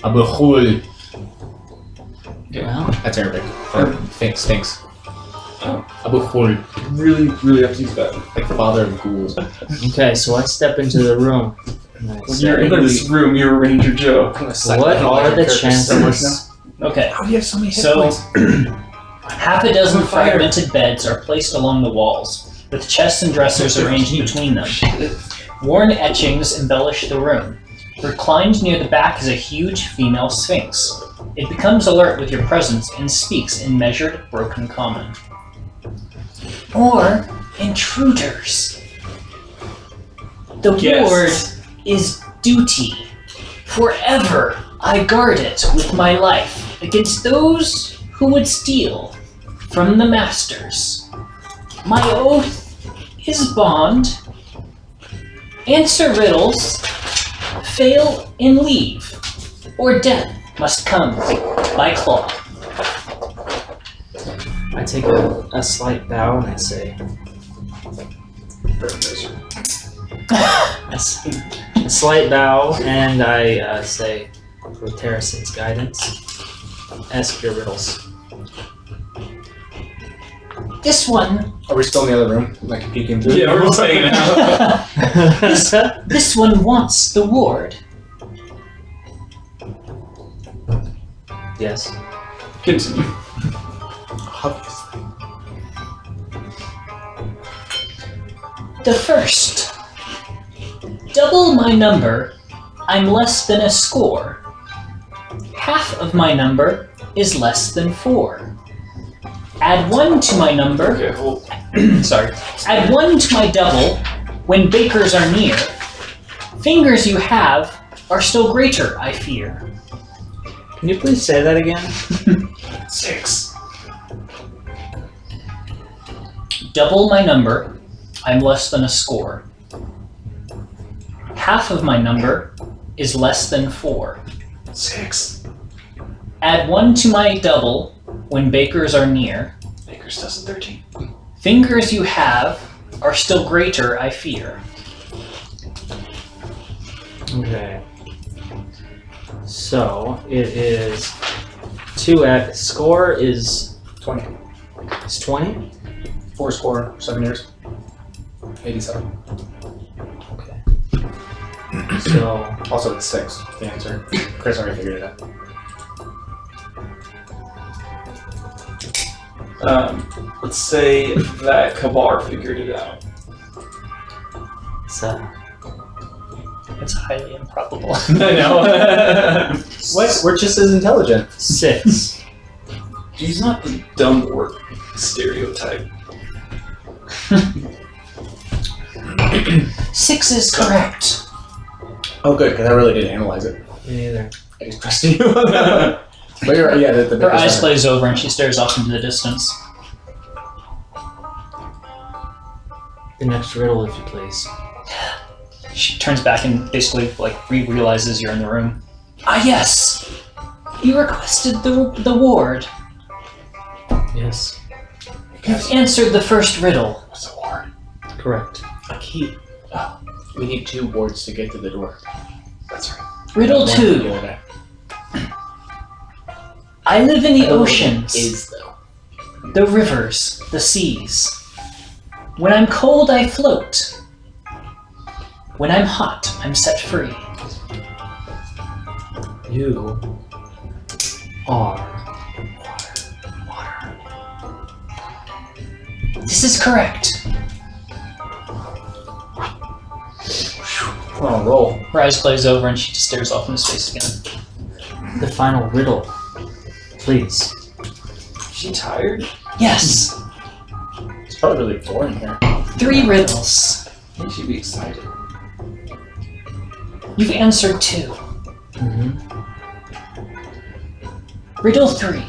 Abuhul. Well, That's Arabic. For stinks. Oh. Abuhul. Really, really have to use that. Like father of ghouls. okay, so I step into the room. And I When you're in say, this room, you're a Ranger Joe. what are the chances? Okay. How do you have so many hit So, points? half a dozen Fire. fragmented beds are placed along the walls, with chests and dressers arranged between them. Worn etchings embellish the room. Reclined near the back is a huge female sphinx. It becomes alert with your presence and speaks in measured, broken common. Or intruders. The Guests. word is duty. Forever I guard it with my life against those who would steal from the masters. My oath is bond. Answer riddles, fail and leave, or death must come by claw. I take a slight bow and I say, A slight bow, and I say, with Terrason's guidance, ask your riddles. This one. Are we still in the other room? Like peeking through? Yeah, we're just hanging out. This one wants the ward. Yes. Continue. Obviously. The first. Double my number, I'm less than a score. Half of my number is less than 4. Add 1 to my number. Okay, hold. Sorry. Add 1 to my double when bakers are near. Fingers you have are still greater, I fear. Can you please say that again? 6. Double my number, I'm less than a score. Half of my number is less than 4. 6. Add 1 to my double when bakers are near. Baker's dozen 13. Fingers you have are still greater, I fear. Okay. So it is 2x. Score is 20. 20. 4 score, 7 years. 87. Okay. So Also, it's 6. The answer. Chris already figured it out. Let's say that Kabar figured it out. it's It's highly improbable. I know. What? We're just as intelligent. 6. He's not the dumb orc stereotype. 6 is correct. Oh, good, because I really didn't analyze it. Me neither. I just trusted you. But you're right, yeah, the Her eyes center. glaze over and she stares off into the distance. The next riddle, if you please. She turns back and basically realizes you're in the room. Ah, yes! You requested the ward. Yes. You've answered the first riddle. What's a ward? Correct. A key. Oh, we need 2 wards to get to the door. That's right. Riddle One 2. the other day. I live in I the don't know what it oceans, is, though. the rivers, the seas. When I'm cold, I float. When I'm hot, I'm set free. You are This is correct. Oh, roll. Her eyes glaze over and she just stares off into space again. the final riddle. Please. Is she tired? Yes, It's probably really boring here. 3 riddles. I think she'd be excited. You've answered 2. Mm-hmm. Riddle 3.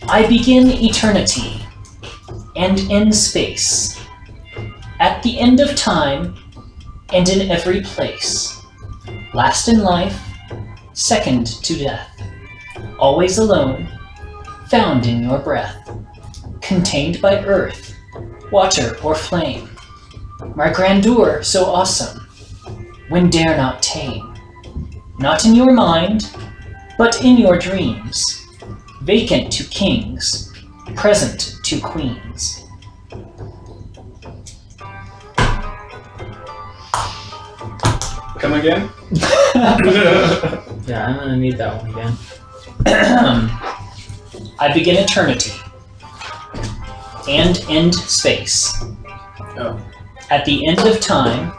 I begin eternity and end space, at the end of time and in every place, last in life, second to death, always alone, found in your breath, contained by earth, water, or flame, my grandeur so awesome, when dare not tame, not in your mind, but in your dreams, vacant to kings, present to queens. Come again? Yeah, I'm gonna need that one again. I begin eternity and end space, Oh. at the end of time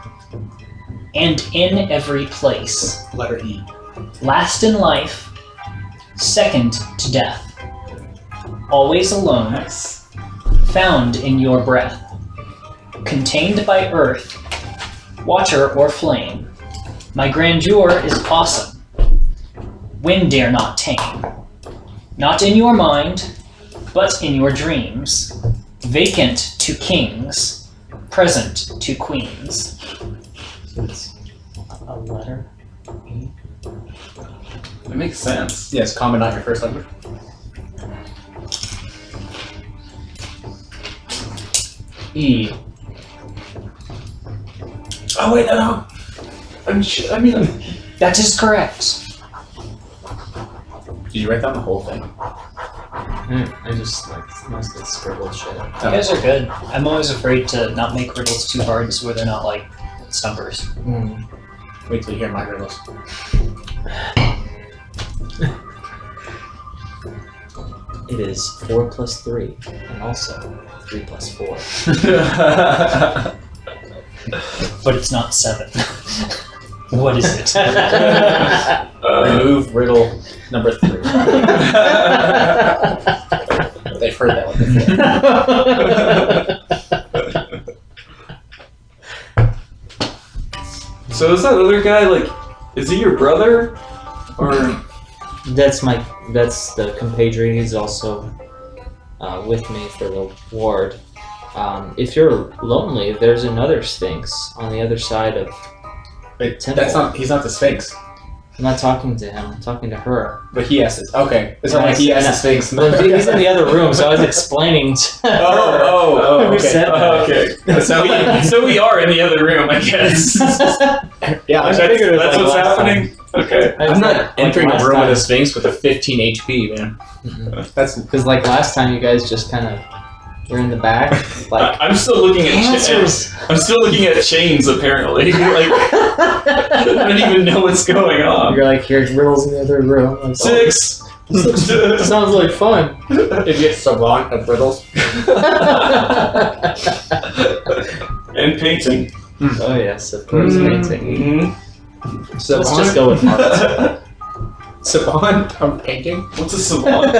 and in every place, Letter E. last in life, second to death, always alone, Nice. found in your breath, contained by earth, water, or flame. My grandeur is awesome, wind dare not tame. Not in your mind, but in your dreams, vacant to kings, present to queens. So it's a letter. It makes sense. Yes, common, not your first language. E. Oh wait, no. I mean, That is correct. Did you write down the whole thing? I just like mostly scribbled shit. You guys are good. I'm always afraid to not make riddles too hard so where they're not like stumpers. Wait till you hear my riddles. It is 4 plus 3, and also 3 plus 4. But it's not 7. What is it? Remove riddle number 3. They've heard that one before. So is that other guy like? Is he your brother? Or That's the compadre. He's also with me for the ward. If you're lonely, there's another Sphinx on the other side of Wait, temple. he's not the Sphinx. I'm not talking to him. I'm talking to her. But he has this. Okay. It's not like he has the Sphinx. Well, he's in the other room, so I was explaining to her. Oh, Who okay. said that? okay. So we are in the other room, I guess. Yeah, I figured it was That's like what's last happening. Okay. I'm not entering a last room time. with a Sphinx with a 15 HP, man. That's Because like last time, you guys just kind of were in the back, like I'm still looking at answers. I'm still looking at chains. Apparently, like I don't even know what's going on. You're like, here's riddles in the other room. Like, 6. oh, sounds like fun. if you savant of riddles. And painting. Oh yes, of course, painting. Mhm. So let's just go with art. Savant of painting. What's a savant?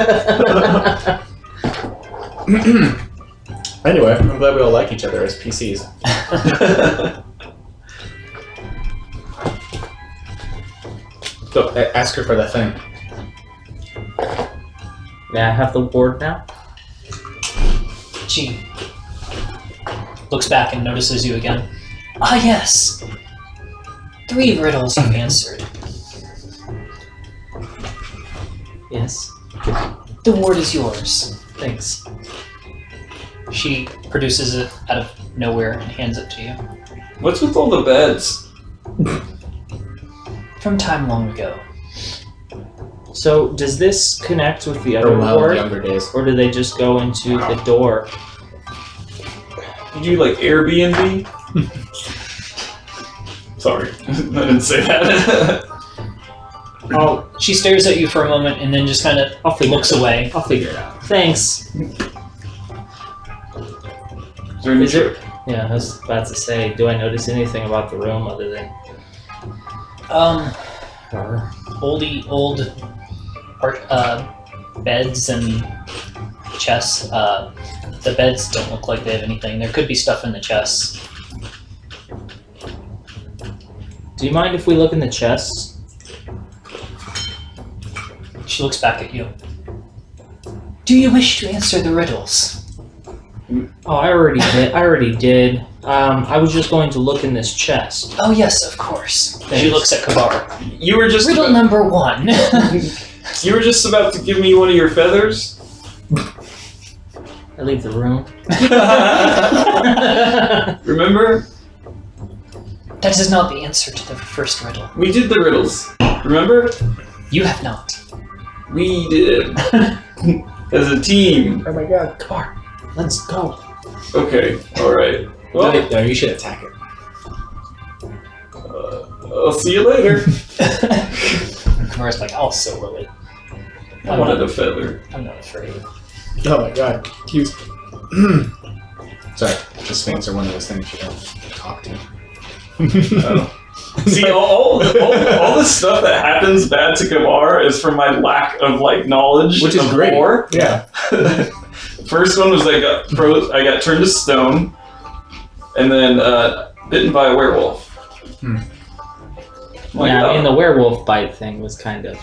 Anyway, I'm glad we all like each other as PCs. So, ask her for the thing. May I have the board now? She looks back and notices you again. Ah, yes! 3 riddles you answered. Yes. The ward is yours. Thanks. She produces it out of nowhere and hands it to you. What's with all the beds? From time long ago. So does this connect with the other From the board, younger days. or do they just go into the door? Did you like Airbnb? Sorry, I didn't say that. Oh, She stares at you for a moment and then just kind of I'll figure looks it out. away. I'll figure it out. Thanks. Is there any Is it? Yeah, I was about to say, do I notice anything about the room other than her? Old beds and chests. The beds don't look like they have anything. There could be stuff in the chests. Do you mind if we look in the chests? She looks back at you. Do you wish to answer the riddles? Oh, I already did. I was just going to look in this chest. Oh yes, of course. She Thanks. looks at Kabar. You were just Riddle number 1. you were just about to give me one of your feathers. I leave the room. Remember? That is not the answer to the first riddle. We did the riddles. Remember? You have not. We did. As a team. Oh my god. Kabar, let's go. Okay. All right. Well, No, you should attack it. I'll see you later. Kabar's like, I'll solo it. I wanted a feather. I'm not afraid. Oh my god. Cute. Sorry, the Sphinx are one of those things you don't talk to. Oh. See, all the stuff that happens bad to Kabar is from my lack of like knowledge, Which is of great. lore. Yeah. First one was I got turned to stone, and then bitten by a werewolf. Like, Yeah, I mean, the werewolf bite thing was kind of...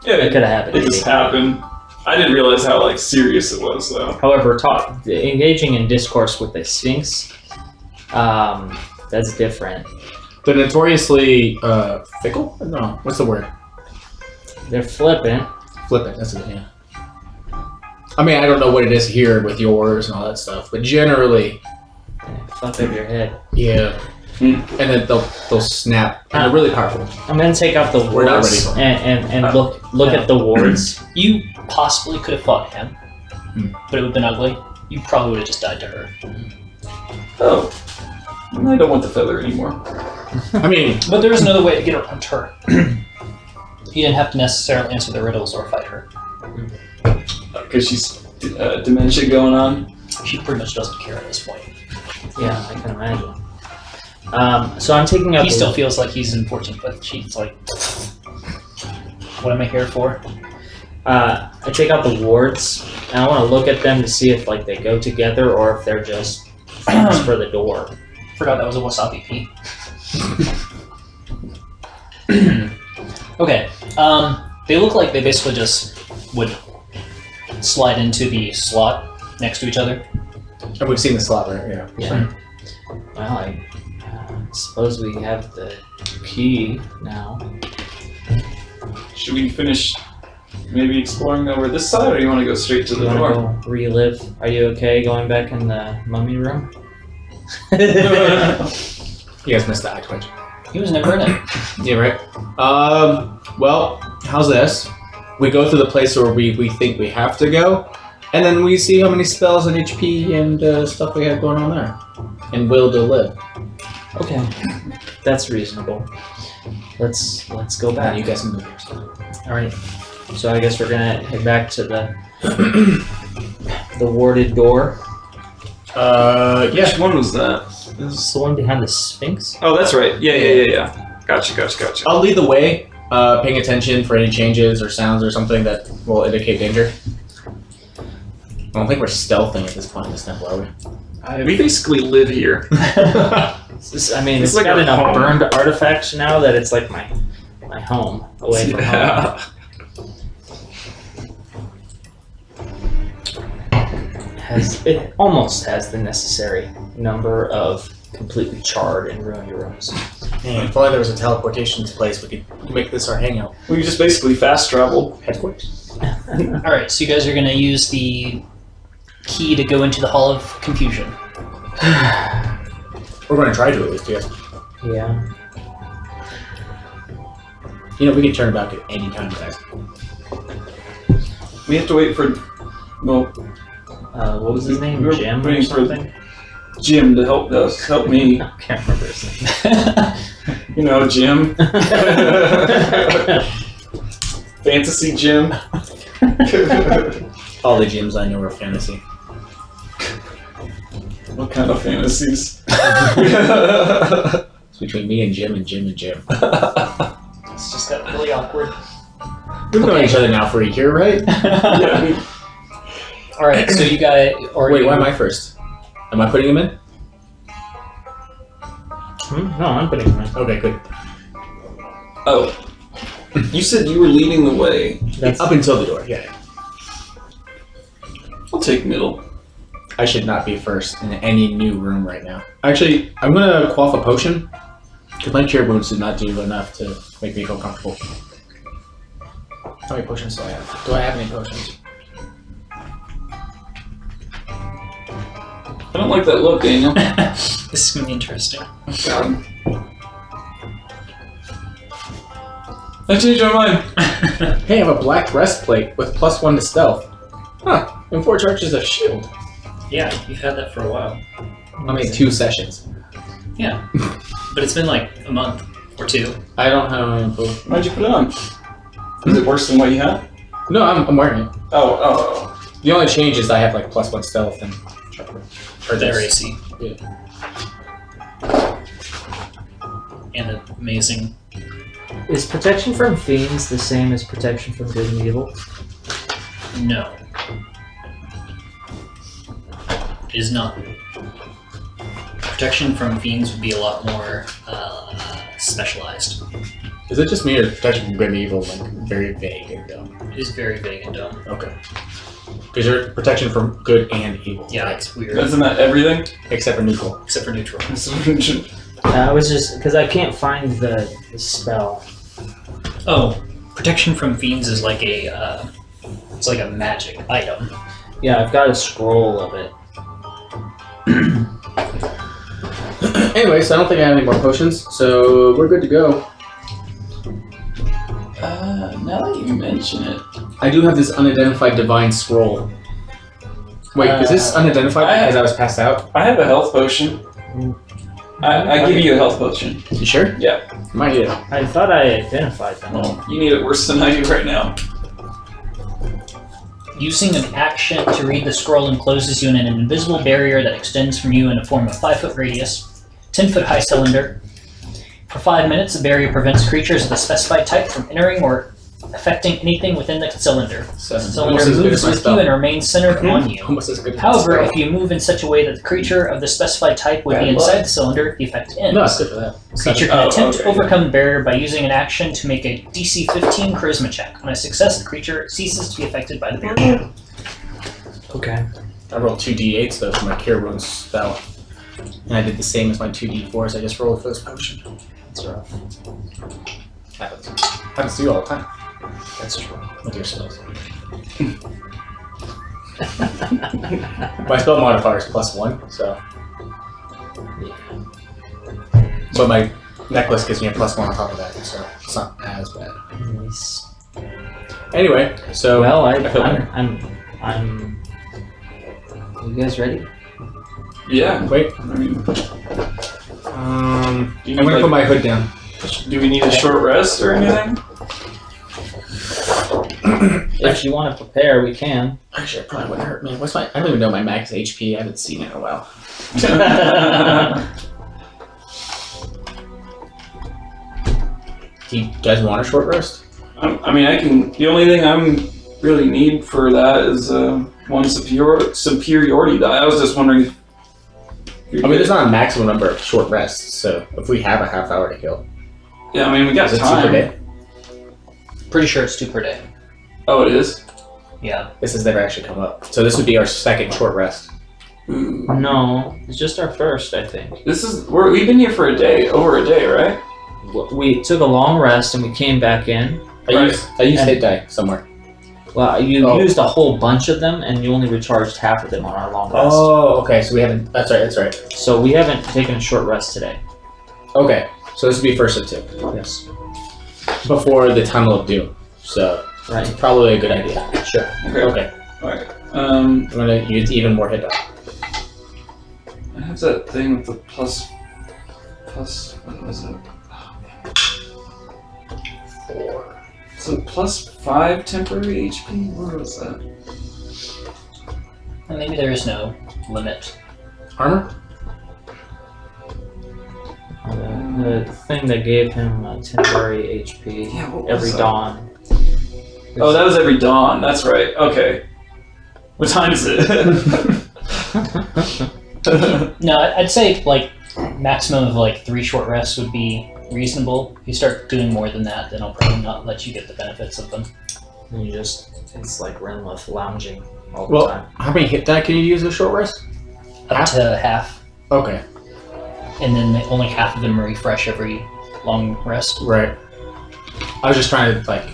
yeah, It could have happened. it just happened. I didn't realize how like serious it was though. However, engaging in discourse with a sphinx, that's different. They're notoriously fickle? No, what's the word? They're flippant. Flippant, that's it, yeah. I mean, I don't know what it is here with yours and all that stuff, but generally, fuck up your head. Yeah. And then they'll snap. And they're really powerful. I'm gonna take out the We're not wards ready for and look at the wards. You possibly could have fought him, Hmm. but it would have been ugly. You probably would have just died to her. Oh. I don't want the feather anymore. I mean, But there was another way to get around her. You didn't have to necessarily answer the riddles or fight her. Because she's dementia going on. She pretty much doesn't care at this point. Yeah, I can imagine. So I'm taking out. He still feels like he's important, but she's like, what am I here for? I take out the wards, and I want to look at them to see if like they go together or if they're just things for the door. Forgot that was a wasabi pea. Okay. They look like they basically just would slide into the slot next to each other. and we've seen the slot, right? Yeah. Yeah. Well, I suppose we have the key now. Should we finish maybe exploring over this side, or you want to go straight to Do the you door? want to go relive? Are you okay going back in the mummy room? You guys missed the eye twitch. He was never in it. Yeah, right. Well, how's this? We go to the place where we think we have to go, and then we see how many spells and HP and stuff we have going on there, and will to live. Okay, that's reasonable. Let's go And back. you guys can move here. All right. So I guess we're gonna head back to the warded door. Yeah. Which one was that? Is this the one behind the Sphinx? Oh, that's right. Yeah. Gotcha. I'll lead the way, paying attention for any changes or sounds or something that will indicate danger. I don't think we're stealthing at this point in this temple, are we? We basically live here. It's It's like got our enough home. burned artifacts now that it's like my home away from home. Yeah. It almost has the necessary number of completely charred and ruined rooms. Man, if only there was a teleportation place, we could make this our hangout. We just basically fast traveled. Headquarters? Alright, so you guys are going to use the key to go into the Hall of Confusion. We're going to try to at least, yeah. Yeah. You know, we can turn back at any time, guys. We have to wait for, well, What was his name? We're Jim or waiting for- something? Jim to help us. Help me. I can't remember his name. You know, Jim. Fantasy Jim. All the gyms I know are fantasy. What kind of fantasies? It's between me and Jim and Jim and Jim. It's just got really awkward. We've known each other now for a year, right? Yeah. Alright, so you guys... Wait, why am I first? Am I putting him in? No, I'm putting him in. Okay, good. Oh. You said you were leading the way. That's Up until the door, yeah. I'll take middle. I should not be first in any new room right now. Actually, I'm gonna quaff a potion, because my cure wounds did not do enough to make me feel comfortable. How many potions do I have? Do I have any potions? I don't like that look, Daniel. This is going to be interesting. God. I changed my mind. Hey, I have a black breastplate with +1 to stealth. Huh, and 4 charges of shield. Yeah, you've had that for a while. I mean, 2 sessions. Yeah. But it's been like a month or 2. I don't have any info. Why'd you put it on? Is it worse than what you had? No, I'm wearing it. Oh. The only change is I have like +1 stealth and sharper. Or Their this. AC. Yeah. And amazing. Is protection from fiends the same as protection from good and evil? No. It is not. Protection from fiends would be a lot more specialized. Is it just me or protection from good and evil like very vague and dumb? It is very vague and dumb. Okay. Because you're protection from good and evil. Yeah, right? it's weird. Isn't that everything? Except for neutral. Except for neutral. I was just because I can't find the spell. Oh, protection from fiends is like a it's like a magic item. Yeah, I've got a scroll of it. Anyway, so I don't think I have any more potions, so we're good to go. Now that you mention it, I do have this unidentified divine scroll. Wait, is this unidentified because I was passed out? I have a health potion. I give you a health potion. You sure? Yeah. Might need it. I thought I identified them. Well, you need it worse than I do right now. Using an action to read the scroll encloses you in an invisible barrier that extends from you in a form of 5-foot radius, 10-foot high cylinder. For 5 minutes, the barrier prevents creatures of the specified type from entering or affecting anything within the cylinder. So, The cylinder moves with you and remains centered on you. Almost as good as However, my if you move in such a way that the creature of the specified type would be Bad luck. inside the cylinder, the effect ends. No, it's good for that. The creature can attempt to okay. overcome the barrier by using an action to make a DC 15 charisma check. On a success, the creature ceases to be affected by the barrier. Okay. I rolled 2d8s though for my Cure Wounds spell. And I did the same as my 2d4s I just rolled for this potion. That's rough. Happens to you all the time. That's true. With your spells. My spell modifier is +1, so. But my necklace gives me a +1 on top of that, so it's not as bad. Nice. Anyway, so. Well, I feel better. I'm. You guys ready? Yeah. Wait. I mean, I'm do, you gonna need, put my hood down. do we need a short rest or anything? If you want to prepare, we can. Actually, it probably wouldn't hurt me. What's my? I don't even know my max HP. I haven't seen it in a while. Do you guys want a short rest? I mean, I can. The only thing I'm really need for that is one superiority die. I was just wondering. If I mean, there's not a maximum number of short rests, so if we have a half hour to kill, Yeah, I mean, we got is it 2 time. per day? Pretty sure it's 2 per day. Oh, it is. Yeah. This has never actually come up. So this would be our second short rest. Ooh. No, it's just our first, I think. This is we've been here for a day, over a day, right? We took a long rest and we came back in. I used And- hit die somewhere. Well, you Oh. used a whole bunch of them and you only recharged half of them on our long rest. Oh, okay. So we haven't. That's right. That's right. So we haven't taken a short rest today. Okay. So this would be first of 2 Yes. before the tunnel of doom. So Right. it's probably a good idea. Sure. Okay. Okay. Alright. I'm gonna use even more hit die. I have that thing with the plus. What was it? 4. So +5 temporary HP. Where was that? And maybe there is no limit. Armor. The thing that gave him temporary HP Yeah, what was every that? dawn. Oh, that was every dawn. That's right. Okay. What time is it? No, I'd say like maximum of like 3 short rests would be reasonable. If you start doing more than that, then I'll probably not let you get the benefits of them. And you just, it's like Renlith lounging all the Well, time. how many hit die can you use a short rest? Up to half, Okay. and then only half of them refresh every long rest. Right. I was just trying to like,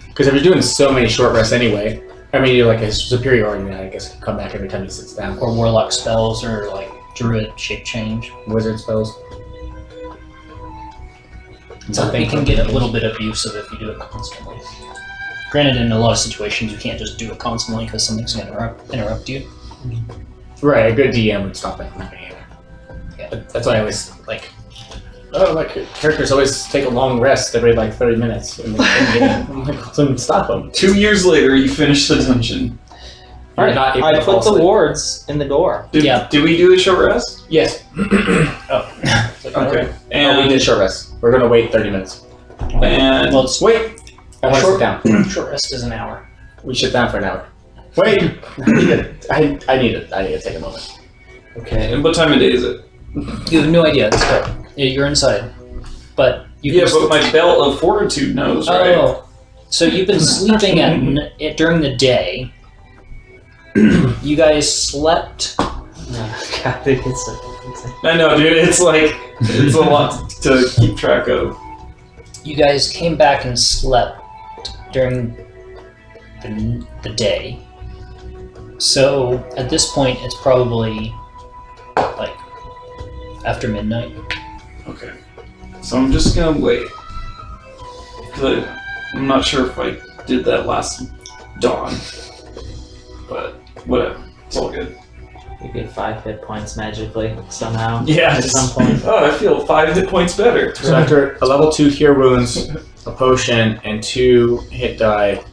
because if you're doing so many short rests anyway, I mean, you're like a superiority, then I guess can come back every time he sits down. Or warlock spells, or like druid shape change. Wizard spells. So you can get a little bit of use of it if you do it constantly. Granted, in a lot of situations, you can't just do it constantly because something's going to interrupt you. Right, a good DM would stop that from happening either. Yeah. That's why I always like. Oh, like characters always take a long rest every like 30 minutes in the game. I'm like, so stop them. 2 years later, you finish the dungeon. You're not able I to fall put the asleep. wards in the door. Yeah. Did we do a short rest? Yes. Oh. Okay. Oh, we And did short rest. We're gonna wait 30 minutes. and Well, it's Wait. I want to sit down. short rest is an hour. We sit down for an hour. Wait. I need to take a moment. Okay. and what time of day is it? You have no idea. It's dark. Yeah, you're inside. But you Yeah, can but my belt of fortitude knows, right? Oh. So you've been sleeping during the day. You guys slept. God, it's I know, dude. It's like it's a lot to keep track of. You guys came back and slept during the day. So at this point, it's probably like after midnight. Okay. So I'm just gonna wait. Cause I'm not sure if I did that last dawn. But whatever. It's all good. You get 5 hit points magically somehow. Yeah. At some point. Oh, I feel 5 hit points better. So after a level 2 cure wounds, a potion, and 2 hit die,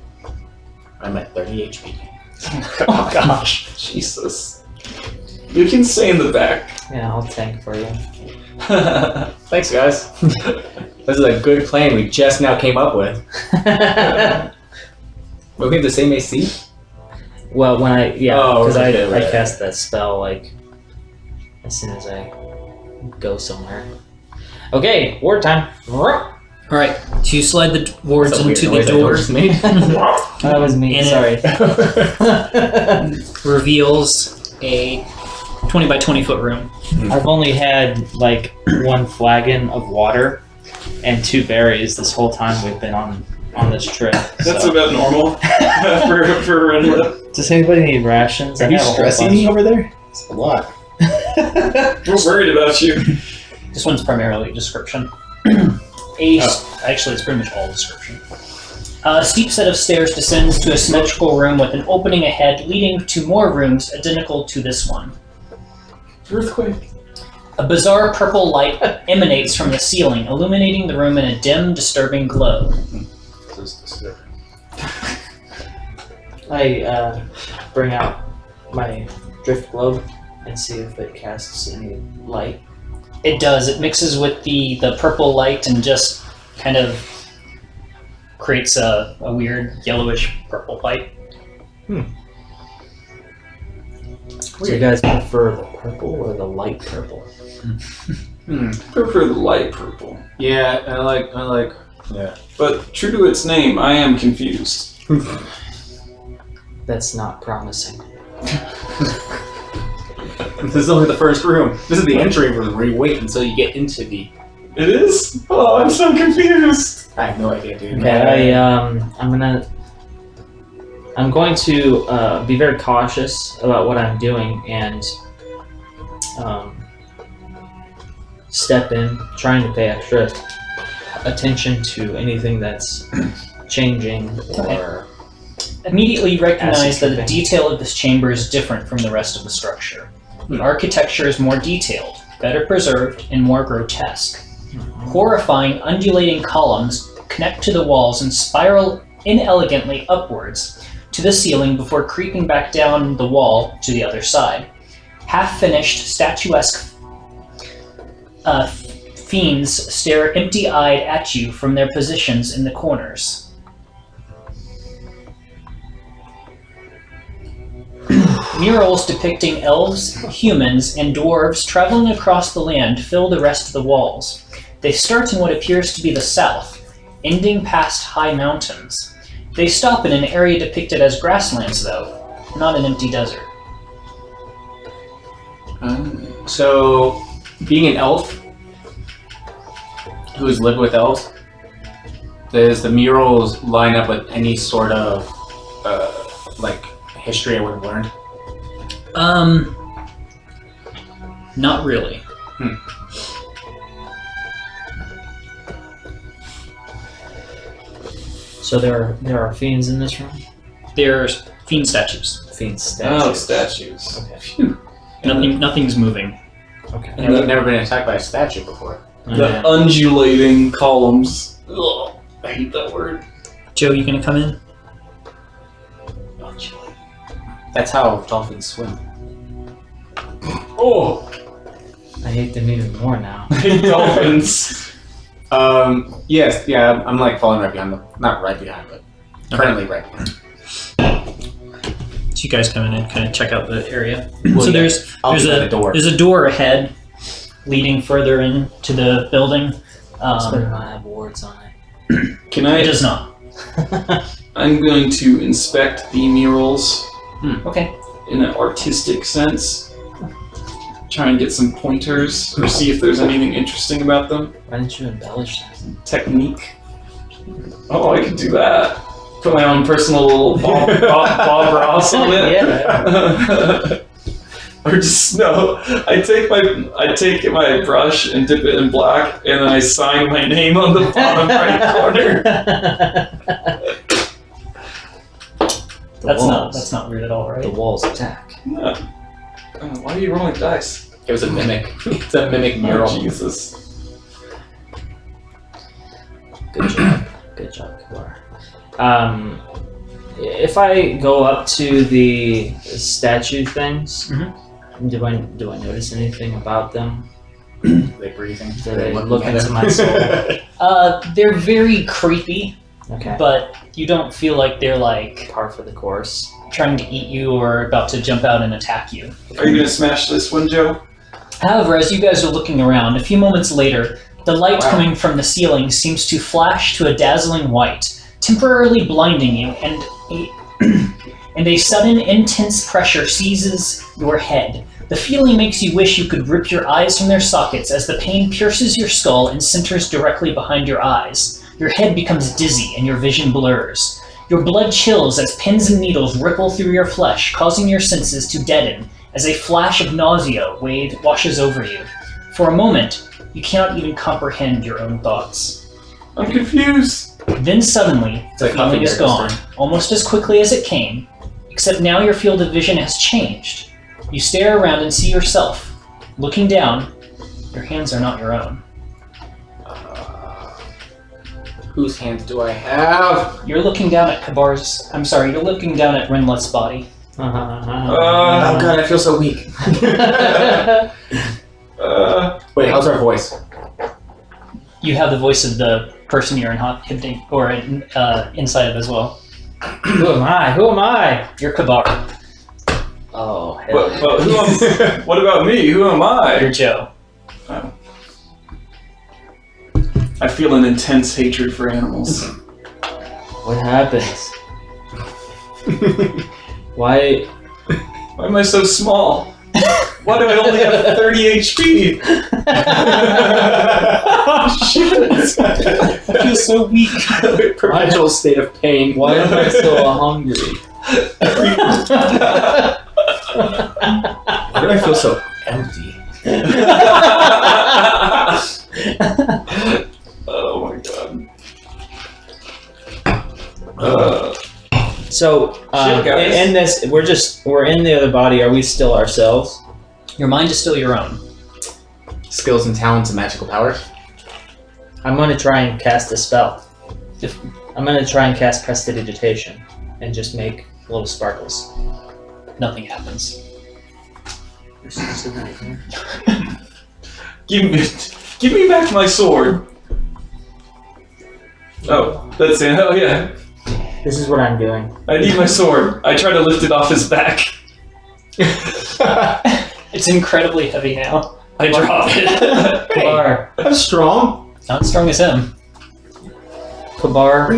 I'm at 30 HP. Oh gosh. Jesus. You can stay in the back. Yeah, I'll tank for you. Thanks, guys. This is a good plan we just now came up with. We have the same AC? Well, when I Oh, because okay, I right. cast that spell like as soon as I go somewhere. Okay, ward time. Alright, so you slide the wards That's a weird into the noise that door. just made. That was me. And Sorry. Reveals a 20 by 20 foot room. I've only had like 1 flagon of water and 2 berries this whole time we've been on this trip. That's so. about normal for Renla. Does anybody need rations? Are I you have a whole stressing bunch. me over there? It's a lot. We're worried about you. This one's primarily description. Actually, it's pretty much all description. A steep set of stairs descends to a symmetrical room with an opening ahead leading to more rooms identical to this one. Earthquake. A bizarre purple light emanates from the ceiling, illuminating the room in a dim, disturbing glow. I bring out my drift globe and see if it casts any light. It does. It mixes with the purple light and just kind of creates a weird yellowish purple light. So you guys prefer the purple or the light purple? I prefer the light purple. Yeah, I like. Yeah. But true to its name, I am confused. That's not promising. This is only the first room. This is the entry room where you wait until you get into the. It is? Oh, I'm so confused. I have no idea, dude. Okay, I'm going to be very cautious about what I'm doing and step in, trying to pay extra attention to anything that's changing or Immediately recognize that the tripping. detail of this chamber is different from the rest of the structure. The architecture is more detailed, better preserved, and more grotesque. Horrifying, undulating columns connect to the walls and spiral inelegantly upwards to the ceiling before creeping back down the wall to the other side. Half-finished, statuesque fiends stare empty-eyed at you from their positions in the corners. Murals depicting elves, humans, and dwarves traveling across the land fill the rest of the walls. They start in what appears to be the south, ending past high mountains. They stop in an area depicted as grasslands, though, not an empty desert. So, being an elf who has lived with elves, does the murals line up with any sort of like history I would have learned? Not really. So there are fiends in this room? There's fiend statues. Fiend statues. Oh, statues. Okay. Phew. Nothing's moving. Okay. And I've never been attacked by a statue before. The undulating columns. Ugh, I hate that word. Joe, you gonna come in? That's how dolphins swim. Oh, I hate them even more now. I hate dolphins. Yes, yeah, I'm like falling right behind them. Not right behind, but currently right behind. So you guys come in and kind of check out the area. Well, So yeah, there's I'll be by the door. there's a door ahead, leading further into the building. This better not have wards on it. Can It I? does not. I'm going to inspect the murals Okay. in an artistic sense. Try and get some pointers or see if there's anything interesting about them. Why didn't you embellish that? Technique. Oh, I could do that. Put my own personal little Bob Ross on it. Yeah. Or just no. I take my brush and dip it in black, and then I sign my name on the bottom right corner. That's not weird at all, right? The walls attack. No. Why are you rolling dice? It was a mimic. It's a mimic mural. Oh, Jesus. Good job. Good job, Kabar. If I go up to the statue things, do I notice anything about them? They breathing. Do they look into my soul? They're very creepy, Okay. but you don't feel like they're like Par for the course. trying to eat you or about to jump out and attack you. Are you gonna smash this one, Joe? However, as you guys are looking around, a few moments later, the light Wow. coming from the ceiling seems to flash to a dazzling white, temporarily blinding you, and a sudden intense pressure seizes your head. The feeling makes you wish you could rip your eyes from their sockets as the pain pierces your skull and centers directly behind your eyes. Your head becomes dizzy and your vision blurs. Your blood chills as pins and needles ripple through your flesh, causing your senses to deaden as a flash of nausea washes over you. For a moment, you cannot even comprehend your own thoughts. I'm confused. Then suddenly, the like feeling Huffy is Bear gone, almost as quickly as it came, except now your field of vision has changed. You stare around and see yourself. Looking down, your hands are not your own. Whose hands do I have? You're looking down at you're looking down at Renlet's body. Oh god, I feel so weak. Wait, how's our voice? You have the voice of the person you're inhibiting, or inside of as well. Who am I? Who am I? You're Kabar. Oh, hell. But what about me? Who am You're I? Joe. I feel an intense hatred for animals. What happens? Why? Why am I so small? Why do I only have 30 HP? Oh shit! I feel so weak. Perpetual state of pain. Why am I so hungry? Why do I feel so empty? Oh my god. So, Shit, guys. in this, we're in the other body. Are we still ourselves? Your mind is still your own. Skills and talents and magical powers. I'm going to try and cast a spell. I'm going to try and cast Prestidigitation and just make little sparkles. Nothing happens. Give me back my sword. Oh, that's it. Oh yeah. This is what I'm doing. I need my sword. I try to lift it off his back. It's incredibly heavy now. I drop it. Kabar. I'm strong. Not as strong as him. Kabar.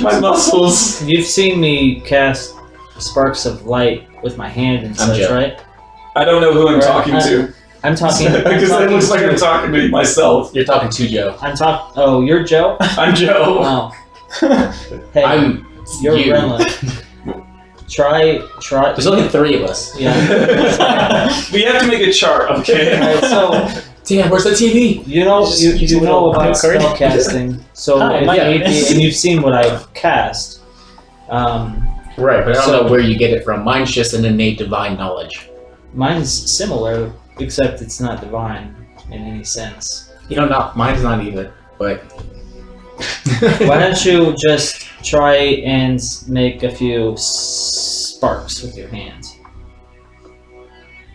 My muscles. You've seen me cast sparks of light with my hand and I'm such, Joe. right? I don't know who I'm Right, talking to. I'm talking. Because it looks like I'm talking to myself. You're talking to Joe. Oh, you're Joe? I'm Joe. Oh. Hey, I'm you're you. Renlet. Try. There's only 3 of us. Yeah. We have to make a chart, okay? Alright, so Damn, where's the TV? you know you know about card. spell casting. So Hi, if my need be, goodness. and you've seen what I've cast. Right, but I don't So- know where you get it from. Mine's just an innate divine knowledge. Mine's similar, except it's not divine in any sense. You know, mine's not either. But Why don't you just try and make a few sparks with your hands?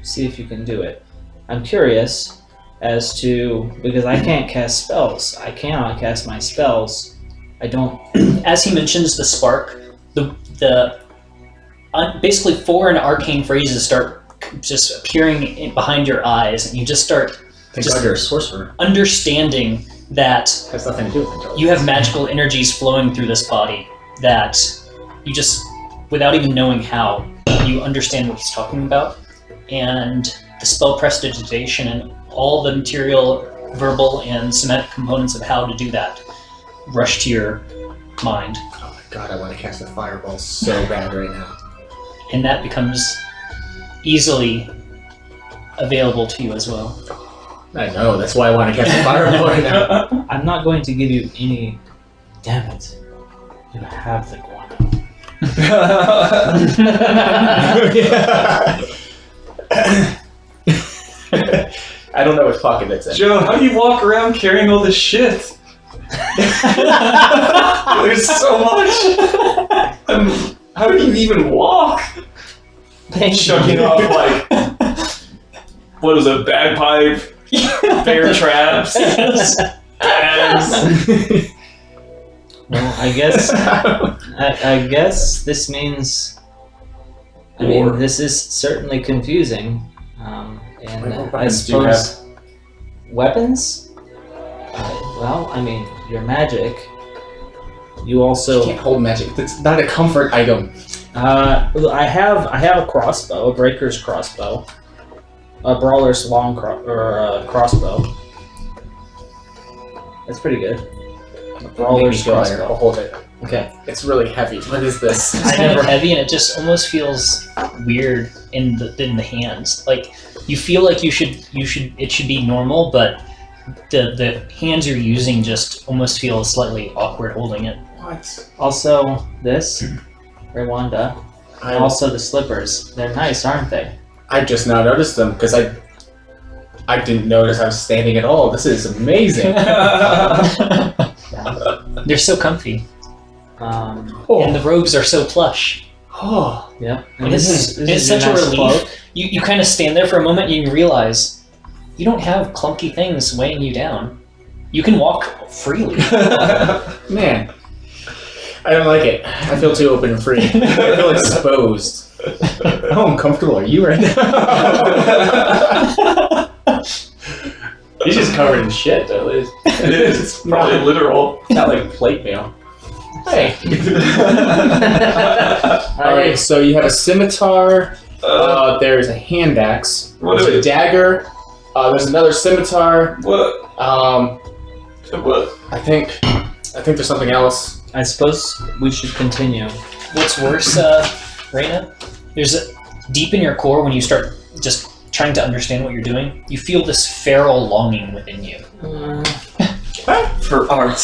See if you can do it. I'm curious as to, because I can't cast spells. I cannot cast my spells. I don't. As he mentions the spark, basically foreign arcane phrases start just appearing behind your eyes, and you just start thank Just- God you're a sorcerer. understanding that Has nothing to do with intelligence. you have magical energies flowing through this body that you just, without even knowing how, you understand what he's talking about. And the spell prestidigitation and all the material, verbal, and somatic components of how to do that rush to your mind. Oh my god, I want to cast a fireball so bad right now. And that becomes easily available to you as well. I know, that's why I want to catch the fireball right now. I'm not going to give you any. Damn it! You have the guano. I don't know which pocket that's in. Joe, how do you walk around carrying all this shit? There's so much. How do you even walk? Chucking off like, what is a bagpipe, bear traps, bags. Well, I guess this means. I War. mean, this is certainly confusing. And What I weapons do you suppose weapons. Well, I mean, your magic. You also. You can't hold magic. That's not a comfort item. I have a crossbow, a breaker's crossbow, a brawler's crossbow. That's pretty good. A brawler's crossbow. I'll hold it. Okay. It's really heavy. What is this? It's kind of heavy, and it just almost feels weird in the hands. Like you feel like it should be normal, but the hands you're using just almost feel slightly awkward holding it. What? Also, this Rwanda. And also the slippers. They're nice, aren't they? I just now noticed them because I didn't notice I was standing at all. This is amazing. They're so comfy, and the robes are so plush. Oh. Yeah. And it's such a relief. You kind of stand there for a moment and you realize you don't have clunky things weighing you down. You can walk freely. Man. I don't like it. I feel too open and free. I feel exposed. How uncomfortable are you right now? He's just covered in shit, though. It is. It's probably literal. Not like plate mail. Hey. Alright, so you have a scimitar. There's a hand axe. What There's is a it? dagger. There's another scimitar. What? What? I think there's something else. I suppose we should continue. What's worse, Raina, there's deep in your core when you start just trying to understand what you're doing, you feel this feral longing within you For art.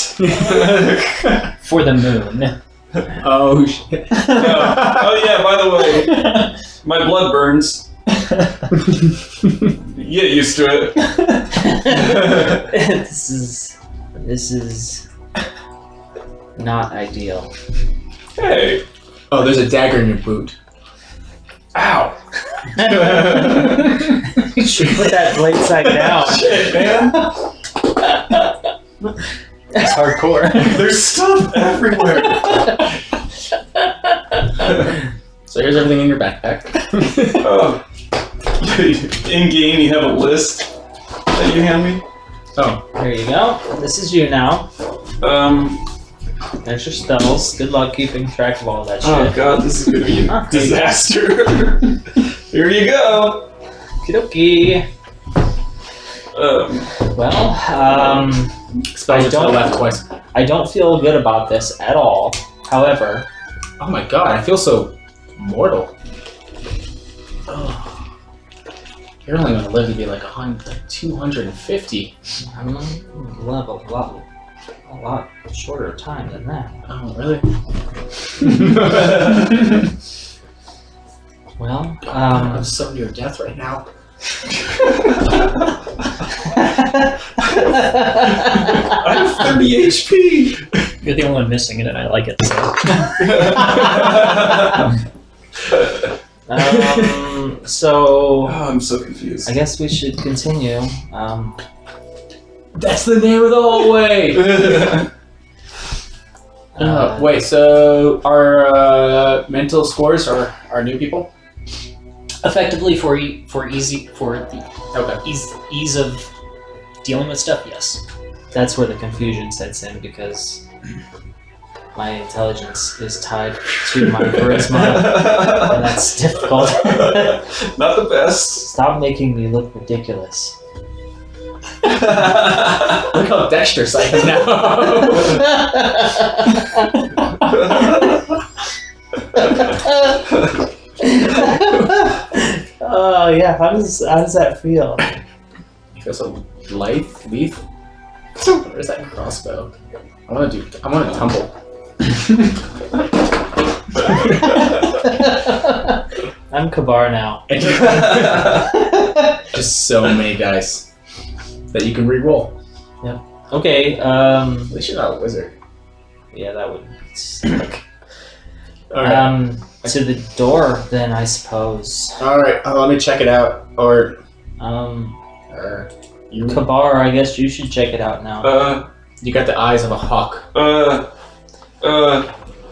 for the moon. Oh shit. Oh yeah, by the way, my blood burns. Get used to it. This is not ideal. Hey. Oh, there's a dagger in your boot. Ow. You should put that blade side down. Shit, man. It's hardcore. There's stuff everywhere. So here's everything in your backpack. In game, you have a list that you hand me. Oh, There you go. This is you now. There's your spells. Good luck keeping track of all that shit. Oh god, this is gonna be a disaster. Here you go. Okie Well, spells to the left twice. I don't feel good about this at all. However, Oh my god, I feel so mortal. Oh. You're only gonna live to be like 250. I'm gonna live a lot shorter time than that. Oh, really? Well, I'm so near death right now. I have 30 HP. You're the only one missing it, and I like it. So Oh, I'm so confused. I guess we should continue. That's the name of the hallway! Wait, so our mental scores are new people? Effectively, for the Okay. ease of dealing with stuff, yes. That's where the confusion sets in because my intelligence is tied to my charisma, and that's difficult. Not the best. Stop making me look ridiculous. Look how dexterous I am now. Oh yeah. How does that feel? You feel so light, lethal. Where's that crossbow? I want to tumble. I'm Kabar now. Just so many dice that you can re-roll. Okay. At least you're not a wizard. Yeah, that would suck. Alright. To the door, then I suppose. Alright, let me check it out. Or you Kabar, I guess you should check it out now. you got the eyes of a hawk.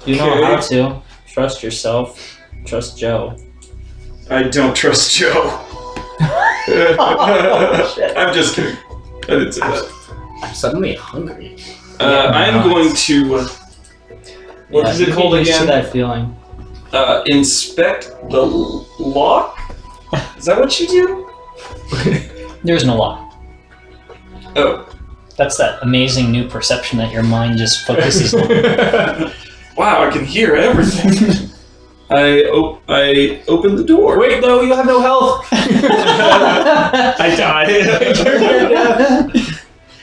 You know how to. Trust yourself. Trust Joe. I don't trust Joe. Shit. I'm just kidding. I didn't say that. I'm suddenly hungry. I'm going to. What is it you called get used again? to that feeling. Inspect the lock? Is that what you do? There's no lock. Oh. That's that amazing new perception that your mind just focuses on. Wow, I can hear everything. I open the door. Wait, no, you have no health! I die.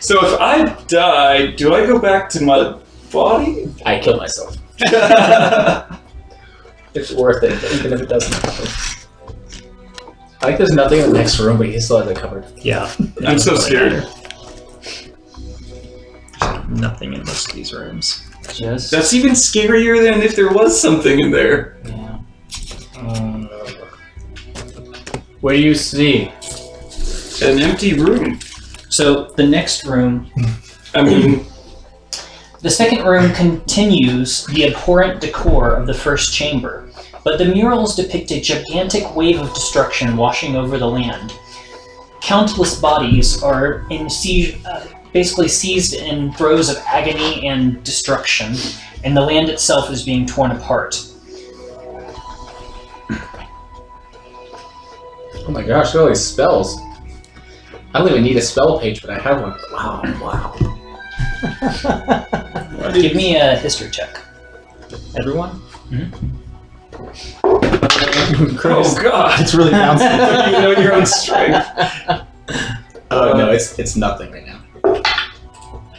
So if I die, do I go back to my body? I killed myself. It's worth it, even if it doesn't happen. I think there's nothing in the next room, but he still has it covered. Yeah. I'm so scared. Nothing in most of these rooms. Just. That's even scarier than if there was something in there. Yeah. What do you see? An empty room. So the next room, I mean, the second room continues the abhorrent decor of the first chamber, but the murals depict a gigantic wave of destruction washing over the land. Countless bodies are basically seized in throes of agony and destruction, and the land itself is being torn apart. Oh my gosh, look at all these spells. I don't even need a spell page, but I have one. Wow. Give me a history check. Everyone? oh god. It's really bouncing. You know your own strength. No, it's nothing right now.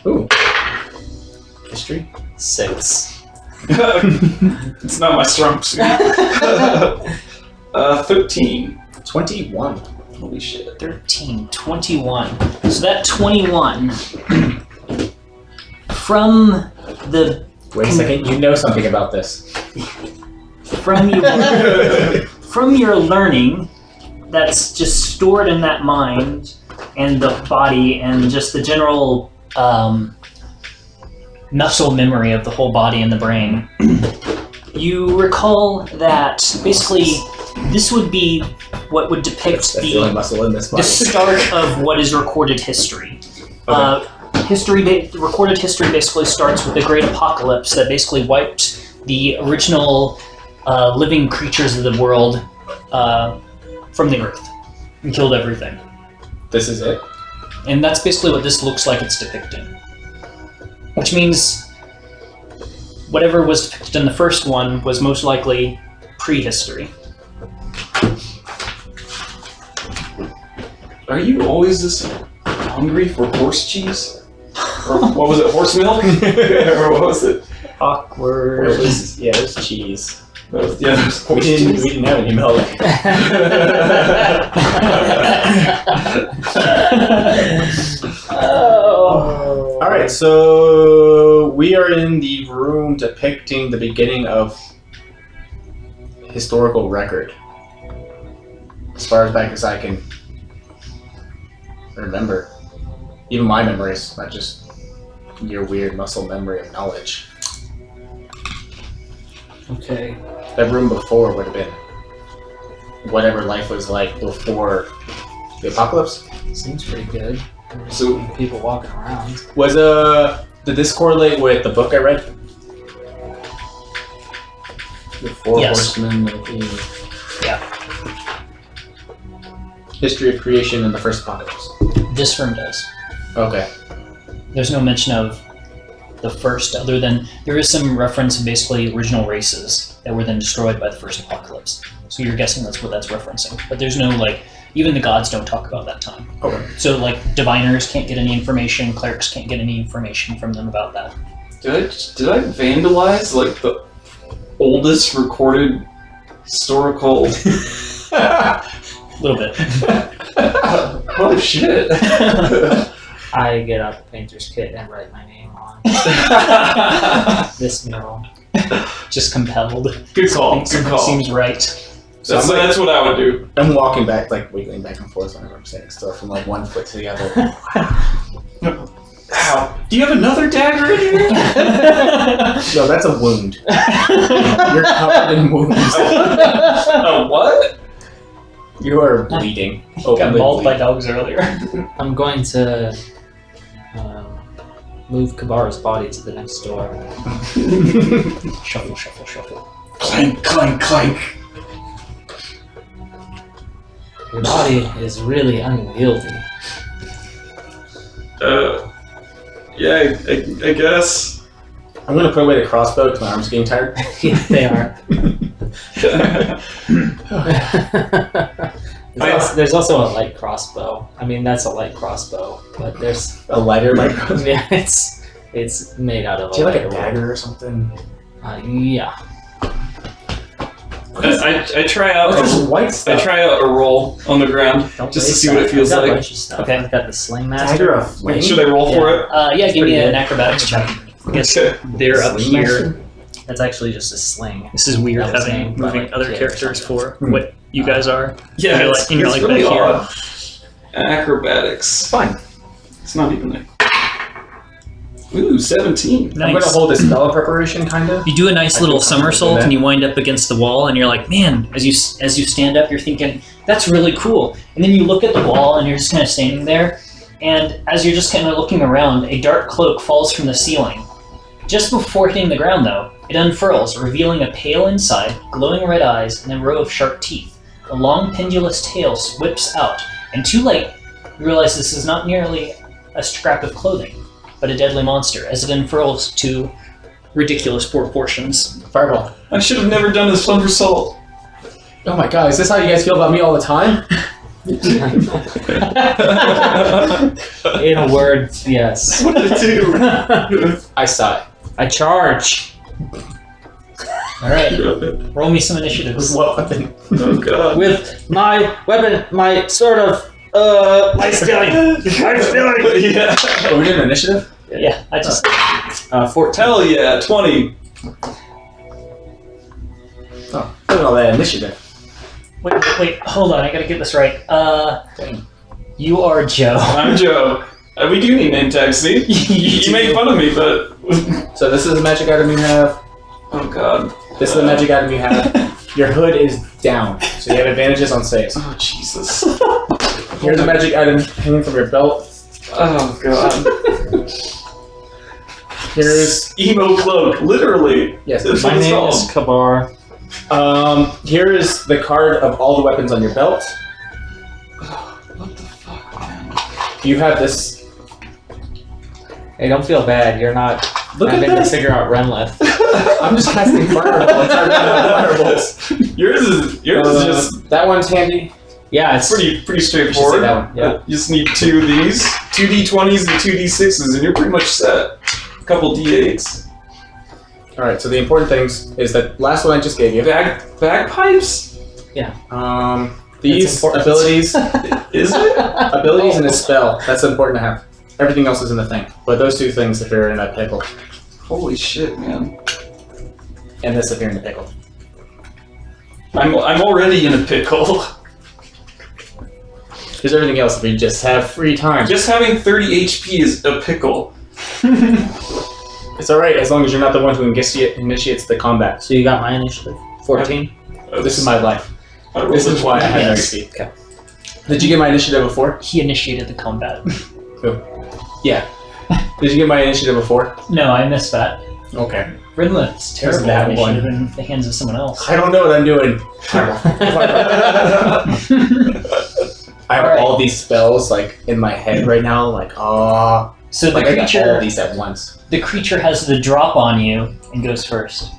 Ooh. History? 6. It's not my strong suit. 13. 21. Holy shit. 13, 21. So that 21 from the Wait a second, you know something about this. from your learning that's just stored in that mind and the body and just the general muscle memory of the whole body and the brain. You recall that basically this would be what would depict That's the only muscle in this the body. start of what is recorded history. Recorded history basically starts with the Great Apocalypse that basically wiped the original living creatures of the world from the earth and killed everything. This is it? And that's basically what this looks like it's depicting. Which means whatever was depicted in the first one was most likely prehistory. Are you always this hungry for horse cheese? Or what was it, horse milk? Or what was it? Awkward. It was cheese. Yeah, it was We horse didn't cheese. have any milk. Oh. Alright, so we are in the room depicting the beginning of historical record. As far as back as I can remember. Even my memories, not just your weird muscle memory of knowledge. Okay. That room before would have been whatever life was like before the apocalypse. Seems pretty good. So, People walking around. Was did this correlate with the book I read? The Four Yes. Horsemen of the Yeah, History of Creation and the First Apocalypse. this room does. Okay. There's no mention of the first, other than there is some reference of basically original races that were then destroyed by the first apocalypse. So you're guessing that's what that's referencing. But there's no, like, even the gods don't talk about that time. Okay. So, like, diviners can't get any information, clerics can't get any information from them about that. Did I vandalize like the oldest recorded historical? A little bit. Oh shit! I get out the painter's kit and write my name on this mural. Just compelled. Good call. Good call. Seems right. So That's what I would do. I'm walking back, like wiggling back and forth whenever I'm saying stuff from like one foot to the other. Ow. Do you have another dagger in here? No, that's a wound. You're covered in wounds. A what? You are bleeding. Got mauled by dogs earlier. I'm going to move Kabar's body to the next door. Shuffle, shuffle, shuffle. Clank, clank, clank. Your body is really unwieldy. Yeah, I guess. I'm gonna put away the crossbow because my arm's getting tired. Yeah, they are. There's also a light crossbow. I mean, that's a light crossbow, but there's A lighter like crossbow. yeah, it's made out of. Do you have like a lighter wood. dagger or something? Yeah. I try out. What's this white stuff? I try out a roll on the ground Don't just to waste see what that. it feels I've got a like. bunch of stuff. Okay. I've got the sling master. Dagger of flame? Should I roll for it? Yeah, give pretty me an good. acrobatics check. I guess Okay. they're up Sling here. master? That's actually just a sling. This is weird That was having named by, moving like, other kid or characters something. for what you guys are. Yeah, You're it's, like- you're it's like really back here. odd. Acrobatics. Fine. It's not even like. Ooh, 17. I'm gonna Nice. hold a spell of preparation, kind of. You do a nice I little feel comfortable somersault with and that. you wind up against the wall and you're like, man, as you stand up, you're thinking, that's really cool. And then you look at the wall and you're just kind of standing there. And as you're just kind of looking around, a dark cloak falls from the ceiling. Just before hitting the ground, though, it unfurls, revealing a pale inside, glowing red eyes, and a row of sharp teeth. A long pendulous tail whips out, and too late, you realize this is not merely a scrap of clothing, but a deadly monster, as it unfurls to ridiculous proportions. Fireball. I should have never done this somersault. Oh my god, is this how you guys feel about me all the time? In a word, yes. What did it do? I sigh. I charge. Alright, roll me some initiatives. What weapon? Oh god. With my weapon, my sort of, my stealing. I'm stealing. Yeah. Oh, we did an initiative? Yeah, I just... 14. Hell yeah, 20. Oh, look at all that initiative. Wait, hold on, I gotta get this right. Dang. You are Joe. I'm Joe. We do need name tags, see? You make fun of me, but. So this is the magic item you have. Oh god. This is the magic item you have. Your hood is down, so you have advantages on saves. Oh Jesus. Here's a magic item hanging from your belt. Oh god. Here's Emo cloak, literally. yes. That's My what it's name called. is Kabar. Here is the card of all the weapons on your belt. What the fuck, man? You have this. Hey, don't feel bad. You're not Look at having to this. figure out Renlith. I'm just casting fireball. I'm trying to fireballs. Yours is just That one's handy. Yeah, it's pretty You should say straightforward. that one. Yeah. You just need 2 of these, 2 D20s and 2 D6s, and you're pretty much set. A couple D8s. All right. So the important things is that last one I just gave you. Bagpipes? These important. abilities, Is it? abilities and a spell. That's important to have. Everything else is in the thing, but those two things appear in a pickle, Holy shit, man. and this appear in a pickle. I'm already in a pickle. Because everything else, we just have free time. Just having 30 HP is a pickle. It's all right as long as you're not the one who initiates the combat. So you got my initiative? 14? This is my life. I rolled This a is why I 20. have no Yes. speed. Okay. Did you get my initiative before? He initiated the combat. Yeah. Did you get my initiative before? No, I missed that. Okay. Rinlith's terrible that initiative one. in the hands of someone else. I don't know what I'm doing. I have Alright. all these spells like in my head right now, like So the Like I got all creature, of these at once. the creature has the drop on you and goes first.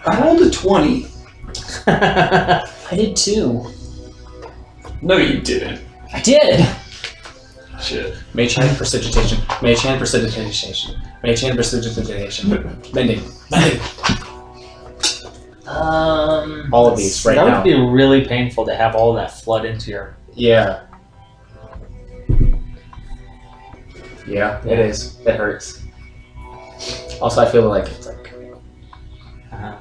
I rolled a 20. I did too. No, you didn't. I did. Shit. Mage hand precipitation. Mage hand precipitation. Mage hand precipitation. Bending. Bending. All of these right that now. would be really painful to have all that flood into your. Yeah. Yeah, it is. It hurts. Also, I feel like it's like.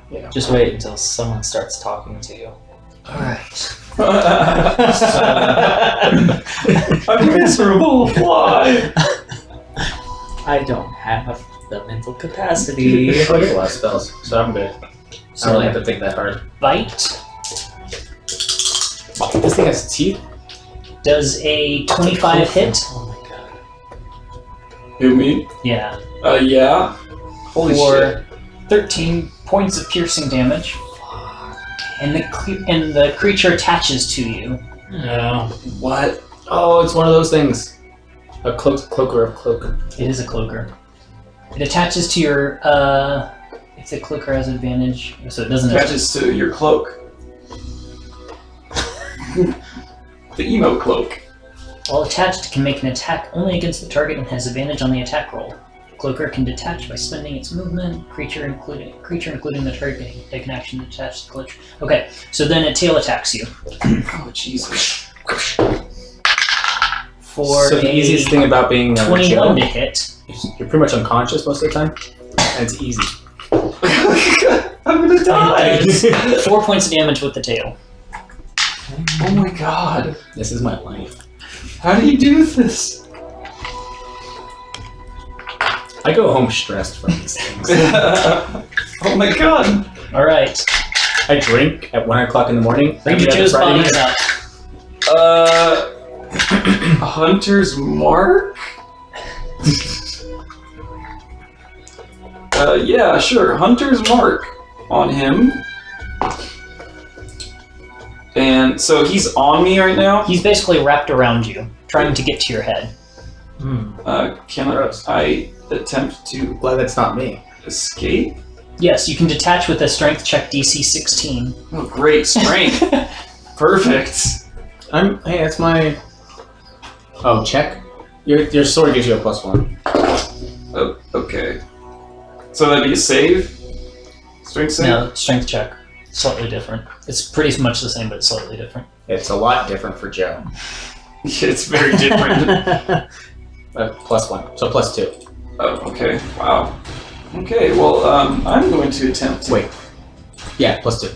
Yeah. Just wait until someone starts talking to you. Alright. I'm miserable. Why? I don't have the mental capacity. I get a lot of spells, so I'm good. I don't really have to think that hard. Bite Wow, this thing has teeth? does a 25 hit. Oh my god. Who, me? Yeah. Yeah. Holy For shit. 13 points of piercing damage. And the creature attaches to you. No. What? Oh, it's one of those things. A cloaker of cloaker. It is a cloaker. It attaches to your if the cloaker has advantage, so it doesn't Attaches to your cloak. The emo cloak. While attached, it can make an attack only against the target and has advantage on the attack roll. Cloaker can detach by spending its movement. Creature including the target can take an action to detach the creature. Okay, so then a tail attacks you. Oh, Jesus. For So the easiest thing about being 21 to Joe, hit. you're pretty much unconscious most of the time, and it's easy. I'm gonna die. 4 points of damage with the tail. Oh my god. This is my life. How do you do this? I go home stressed from these things. Oh my god. Alright. I drink at 1 o'clock in the morning. Ranger every other Joe's Friday body is night. up. Hunter's Mark? Yeah, sure. Hunter's Mark on him. And so he's on me right now. He's basically wrapped around you, trying to get to your head. Can I attempt to Glad that's not me. escape? Yes, you can detach with a strength check DC 16. Oh, great strength. Perfect. Hey, that's my. Oh, check. Your sword gives you a +1. Oh, okay. So that'd be a save? Strength save? No, strength check. Slightly different. It's pretty much the same, but slightly different. It's a lot different for Joe. It's very different. +1, so +2. Oh, okay. Wow. Okay, well, I'm going to attempt to... Wait. Yeah, +2.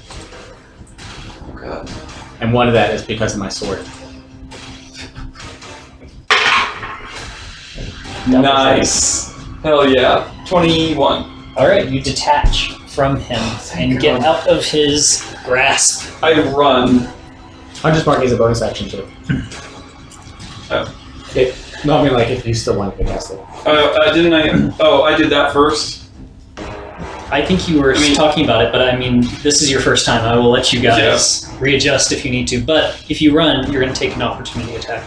Oh, God. And one of that is because of my sword. Nice. Hell yeah. 21. Alright, you detach from him and get out of his grasp. I run. Hunter's Mark is a bonus action too. Oh. No, I mean like if you still want to cast it. Didn't I? Oh, I did that first. I think you were talking about it, but I mean, this is your first time. I will let you guys readjust if you need to. But if you run, you're going to take an opportunity attack.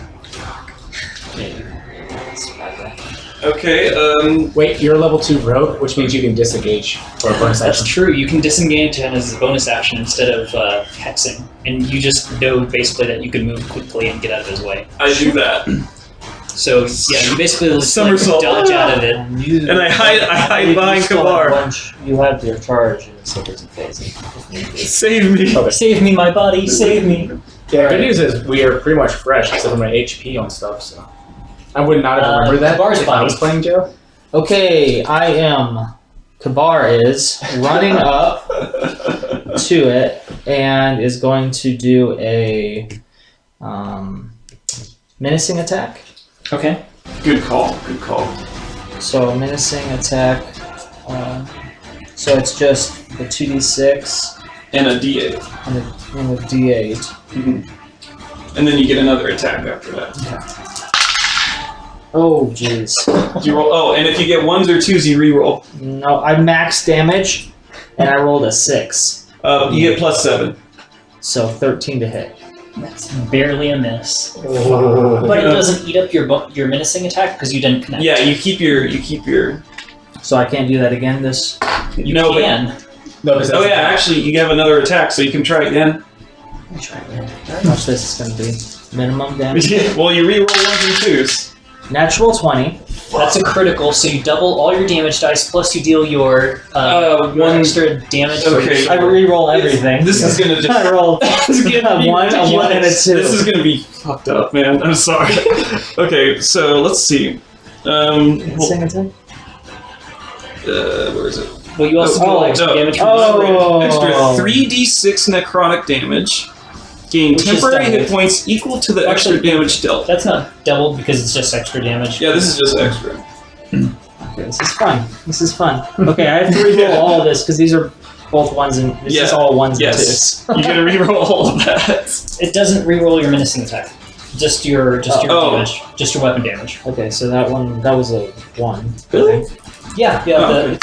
Okay, Wait, you're a level 2 rogue, which means you can disengage for a bonus That's action. true. You can disengage him as a bonus action instead of hexing. And you just know basically that you can move quickly and get out of his way. I do that. So, yeah, you basically just Somersault. dodge out of it. And I hide behind Kabar. You have your charge, and so there's a phase. Save me. Okay. Save me, my body, save me. Yeah, good news is we are pretty much fresh except for my HP on stuff, so. I would not have remembered that Kabar's if I was playing Joe. Okay, I am. Kabar is running up to it and is going to do a menacing attack. Okay. Good call. Good call. So menacing attack. So it's just the 2d6 And a D8. and a d8. Mm-hmm. And then you get another attack after that. Okay. Oh jeez. You roll. Oh, and if you get ones or twos, you re-roll. No, I max damage, and I rolled a 6. You get +7. So 13 to hit. That's barely a miss. Oh. But it doesn't eat up your menacing attack because you didn't connect. Yeah, you keep your. So I can't do that again. This. You No, but- can. No, because Oh yeah, actually, you have another attack, so you can try again. Let me try again. How much this is going to be? Minimum damage. Well, you re-roll 1s and 2s. Natural 20. That's a critical, so you double all your damage dice plus you deal your one extra damage. Okay. I re-roll everything. This is gonna just. I rolled This is gonna be a 1, and a 2. This is gonna be fucked up, man. I'm sorry. Okay, so let's see. Sing attack? Where is it? Well, you also deal extra damage from Extra 3d6 necrotic damage. Gain Which is temporary hit doubled. points equal to the Actually- extra damage dealt. That's not doubled because it's just extra damage. Yeah, this is just extra. Okay, this is fun. This is fun. Okay, I have to re-roll all of this because these are both 1s and this is all 1s and Yes. 2s. You gotta reroll all of that. It doesn't re-roll your menacing attack. Just your damage. Just your weapon damage. Okay, so that was a 1. Really? Yeah, Oh,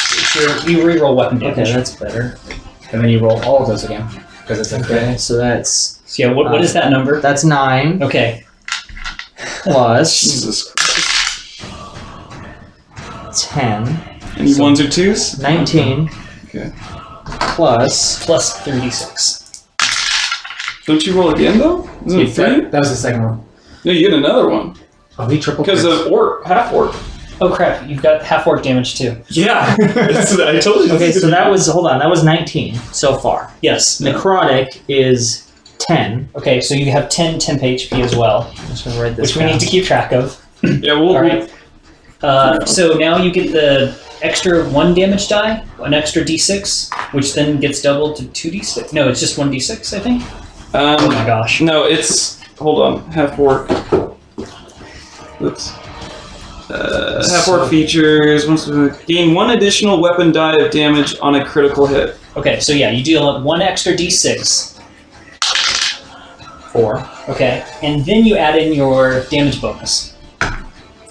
you re-roll weapon Okay, damage. that's better. And then you roll all of those again because it's a crit. Okay, so that's So yeah, what is that number? 9 Okay. plus Jesus Christ. 10, Any 1s or 2s? 19 Okay. plus Plus 36. Don't you roll again though? Isn't it 3? That was the second one. No, you get another one. Oh, he triple Because crits. of orc, half orc. Oh crap, you've got half orc damage too. Yeah. I told you. Okay, so that was 19 so far. Yes. Necrotic is 10. Okay, so you have 10 temp HP as well, I'm just gonna write this which we down. need to keep track of. Yeah, we'll. Alright. So now you get the extra 1 damage die, an extra d6, which then gets doubled to 2d6. No, it's just 1d6, I think. Oh my gosh. No, it's. Hold on. Half orc. Oops. Half orc features. Gain 1 additional weapon die of damage on a critical hit. Okay, so yeah, you deal 1 extra d6. 4. Okay, and then you add in your damage bonus.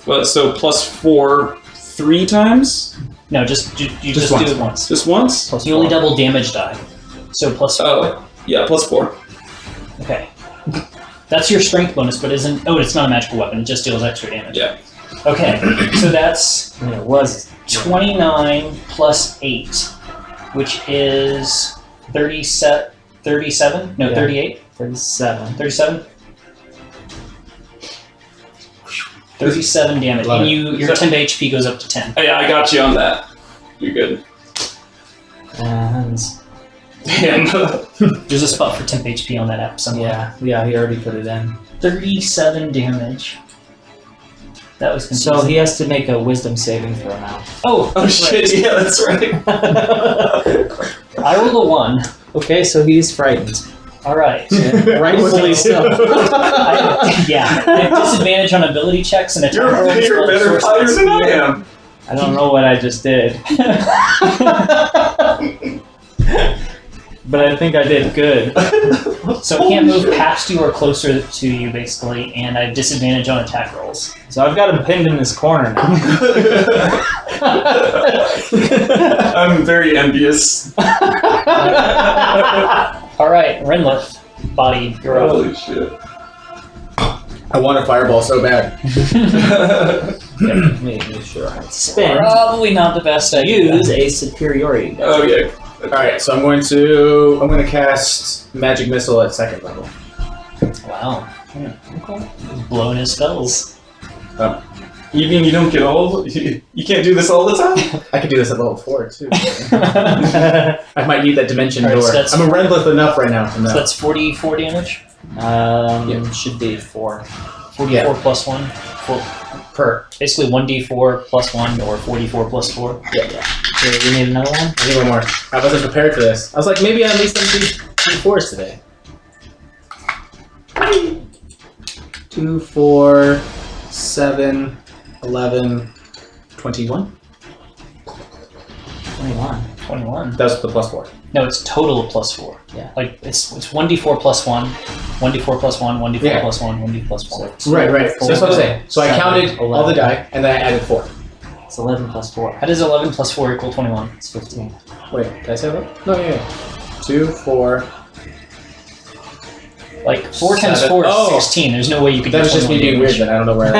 Well, so plus 4 3 times? No, just you Just just once. do it once. Just once? Plus You only 4. double damage die. So plus 4. Oh, yeah, plus 4. Okay. That's your strength bonus, but isn't... Oh, it's not a magical weapon. It just deals extra damage. Yeah. Okay, so that's I mean, it was 29 plus 8, which is 37? No, Yeah. 38? 37. 37? 37 damage. Love And it. your temp HP goes up to 10. Oh, yeah, I got you on that. You're good. And Damn. There's a spot for temp HP on that app somewhere. yeah, he already put it in. 37 damage. That was confusing. So he has to make a wisdom saving throw now. Oh, Oh, shit, yeah, that's right. I rolled a 1. Okay, so he's frightened. Alright. Rightfully so. Yeah. I have disadvantage on ability checks and attack rolls. You're a better plus fighter force than I speed. am. I don't know what I just did, but I think I did good. So it can't move past you or closer to you, basically, and I have disadvantage on attack rolls. So I've got him pinned in this corner now. I'm very envious. Alright, Renlet, body, you're up. Holy shit. I want a fireball so bad. Make sure I spin. Probably not the best idea. Use a superiority. die. Oh, yeah. Alright, so I'm going to cast Magic Missile at 2nd level. Wow. Okay. He's blowing his spells. You mean you don't get old? You can't do this all the time? I could do this at level 4 too. I might need that dimension Alright, door. so that's- I'm a Renlith enough right now to know. So that's 44 damage? Should be 4. 44 plus 1? Per. Basically 1d4 plus 1 or 44 plus 4. Yeah. Okay, we need another one. I need one more. I wasn't prepared for this. I was like, maybe I at least done 2 4s today. 2, 4, 7, 11, 21. 21. 21. That was the plus 4. No, it's total of plus 4. Yeah. Like, it's 1d4 plus 1, 1d4 plus 1, 1d4 Yeah. plus 1, 1d plus 4. Right. So that's what I'm saying. So I 7, counted all the 11. die, and then I added 4. It's 11 plus 4. How does 11 plus 4 equal 21? It's 15. Wait, did I say that? No, yeah. 2, 4, Like 4 times 4 is 16. There's no way you could. That do was just me 21 being weird. damage. Then I don't know where.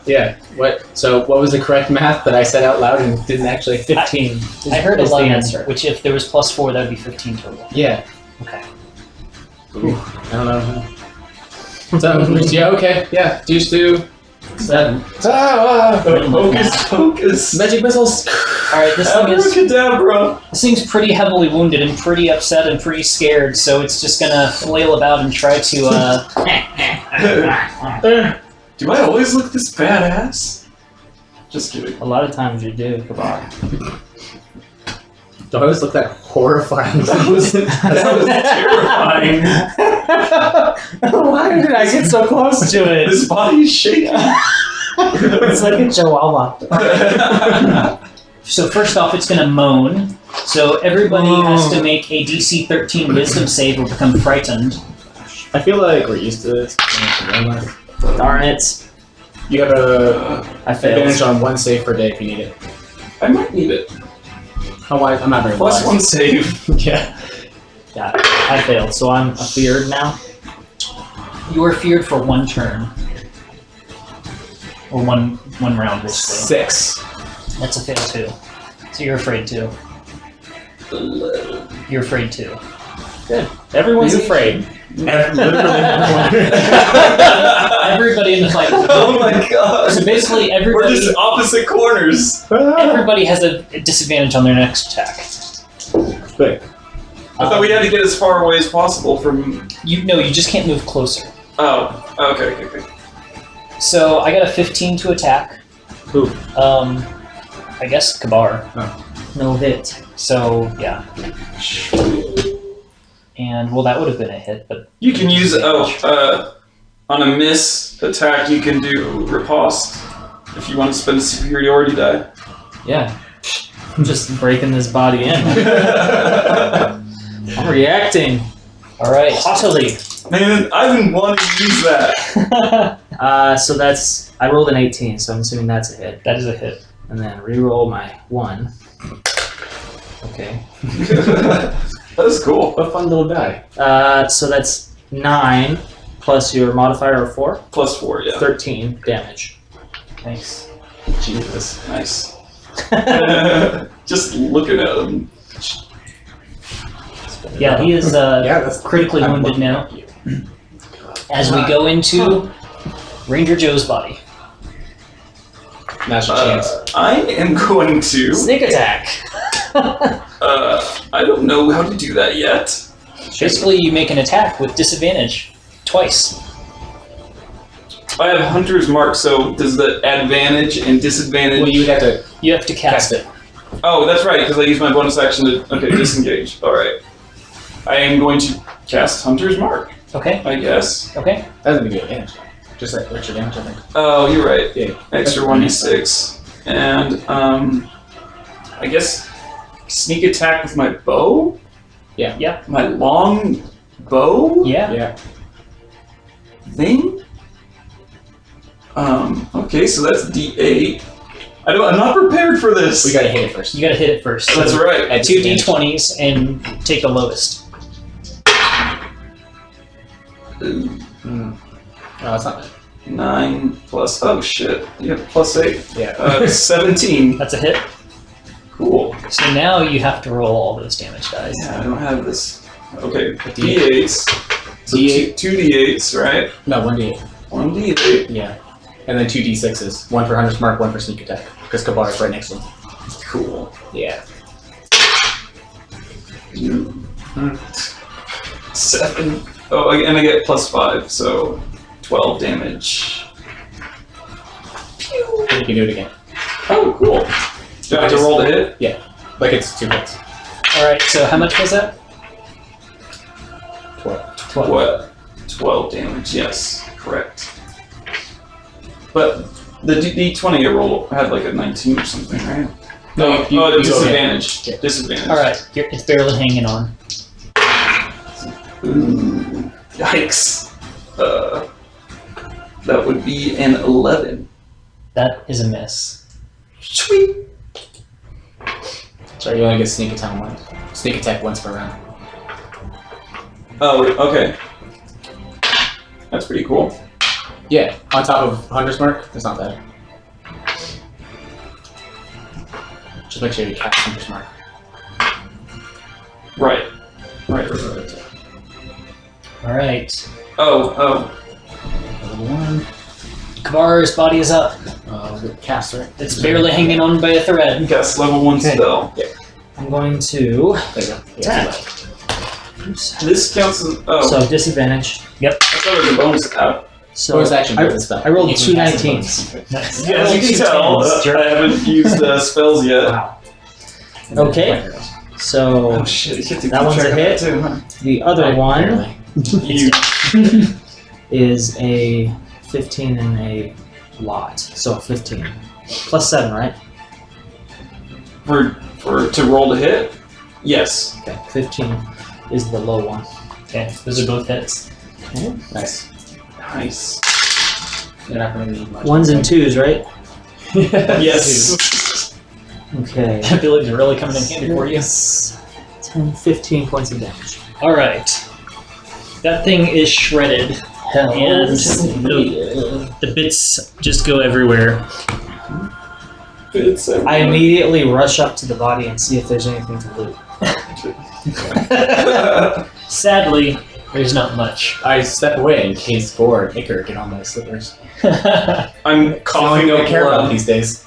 Yeah. What? So what was the correct math that I said out loud and didn't actually? 15. I heard is the 11, answer. which if there was +4, that would be 15 total. Yeah. Okay. Ooh, I don't know. So, yeah. Okay. Yeah. Used to. 7. Focus. Magic missiles. All right. This Abracadabra. thing's pretty heavily wounded and pretty upset and pretty scared, so it's just gonna flail about and try to. Do I always look this badass? Just kidding. A lot of times you do, Kabar. Do I always look that horrifying? That was terrifying. Why did I get so close to it? His body's shaking. It's like a chihuahua. So first off, it's gonna moan. So everybody has to make a DC 13 Wisdom save or become frightened. I feel like we're used to this. Darn it. You have a I advantage failed. on 1 save per day if you need it. I might need it. How wise? I'm not very Plus wise. 1 save. Yeah. Yeah, I failed, so I'm feared now. You are feared for 1 turn. Or one round, basically. 6. That's a fail too. So you're afraid too. You're afraid too. Good. Everyone's Really? afraid. Everybody in the fight. Oh my god. So basically, We're everybody just opposite corners. everybody has a disadvantage on their next attack. Good. I thought we had to get as far away as possible from. You just can't move closer. Oh, okay. So I got a 15 to attack. Who? I guess Kabar. No hit. So yeah. And well, that would have been a hit, but You can use on a miss attack. You can do riposte if you want to spend a superiority die. Yeah. I'm just breaking this body in. I'm reacting. all right. Haughtily. Man, I've been wanting to use that. So that's... I rolled an 18, so I'm assuming that's a hit. That is a hit. And then re-roll my 1. Okay. That's cool. What a fun little die. So that's 9 plus your modifier of 4. Plus 4, yeah. 13 damage. Nice. Jesus. Nice. Just looking at him. Yeah, he is That's critically I'm wounded looking now. at you. As we go into Ranger Joe's body. Now's your chance. I am going to. Sneak attack. I don't know how to do that yet. Basically, you make an attack with disadvantage twice. I have Hunter's Mark, so does the advantage and disadvantage. Well, you would have to You have to cast it. Oh, that's right, because I used my bonus action to. Okay, disengage. Alright. I am going to cast Hunter's Mark, Okay. I guess. Okay. That doesn't give you advantage. Just like extra damage, I think. Oh, you're right. Yeah. Extra 1d6. And, I guess sneak attack with my bow? Yeah. My long bow Yeah. Yeah. thing? Okay, so that's d8. I'm not prepared for this. We gotta hit it first. You gotta hit it first. That's right. At 2 d20s and take the lowest. Ooh, Oh, that's not bad. 9 plus. Oh shit. You have plus 8. Yeah. 17. That's a hit. Cool. So now you have to roll all those damage dice. Yeah, I don't have this. Okay, d8s. So D8. 2 d8s, right? No, 1d8. 1d8. Yeah. And then 2 d6s. 1 for Hunter's Mark, 1 for Sneak Attack. Because Kabar is right next to him. Cool. Yeah. 7. Oh, and I get plus 5, so 12 damage. You can do it again. Oh, cool. Do I have to roll to hit? Like it's 2 hits. Alright, so how much was that? 12. What? 12 damage, yes. Correct. But the D20 I rolled had like a 19 or something, right? No, you the go disadvantage. Yeah. Disadvantage. Alright, it's barely hanging on. Ooh, yikes. That would be an 11. That is a miss. Sweet. Sorry, you only get Sneak Attack once. Sneak Attack once per round. Oh, okay. That's pretty cool. Yeah, on top of Hunter's Mark, that's not bad. Just make sure you cast Hunter's Mark. Right. All right. Oh. Level 1. Kavar's body is up. Cast, right? It's barely hanging on by a thread. Guess level 1 Okay. spell. I'm going to There you go. attack. This counts as. Oh. So disadvantage. I thought it was a bonus out. So Bonus action, I, bonus spell. I rolled You can two cast a 19s. bonus. Nice. Yeah, as you can tell, I haven't used spells yet. Wow. And then Okay. fire arrows. So Oh shit, you get to That keep one's track a of hit. that too, huh? the other Right, one barely. You. is a 15 and a lot. So 15. Plus 7, right? For to roll to hit? Yes. Okay. 15 is the low one. Okay, those are both hits. Nice. Nice. You're not going to need much. Ones and twos, right? Yes. Okay. I feel like they're really coming in handy for you. 10, 15 points of damage. All right. That thing is shredded, Hell. and the bits just go everywhere. It's I immediately rush up to the body and see if there's anything to loot. Sadly, there's not much. I step away in case Gore and Icar get on my slippers. I'm coughing Don't up care about blood. these days.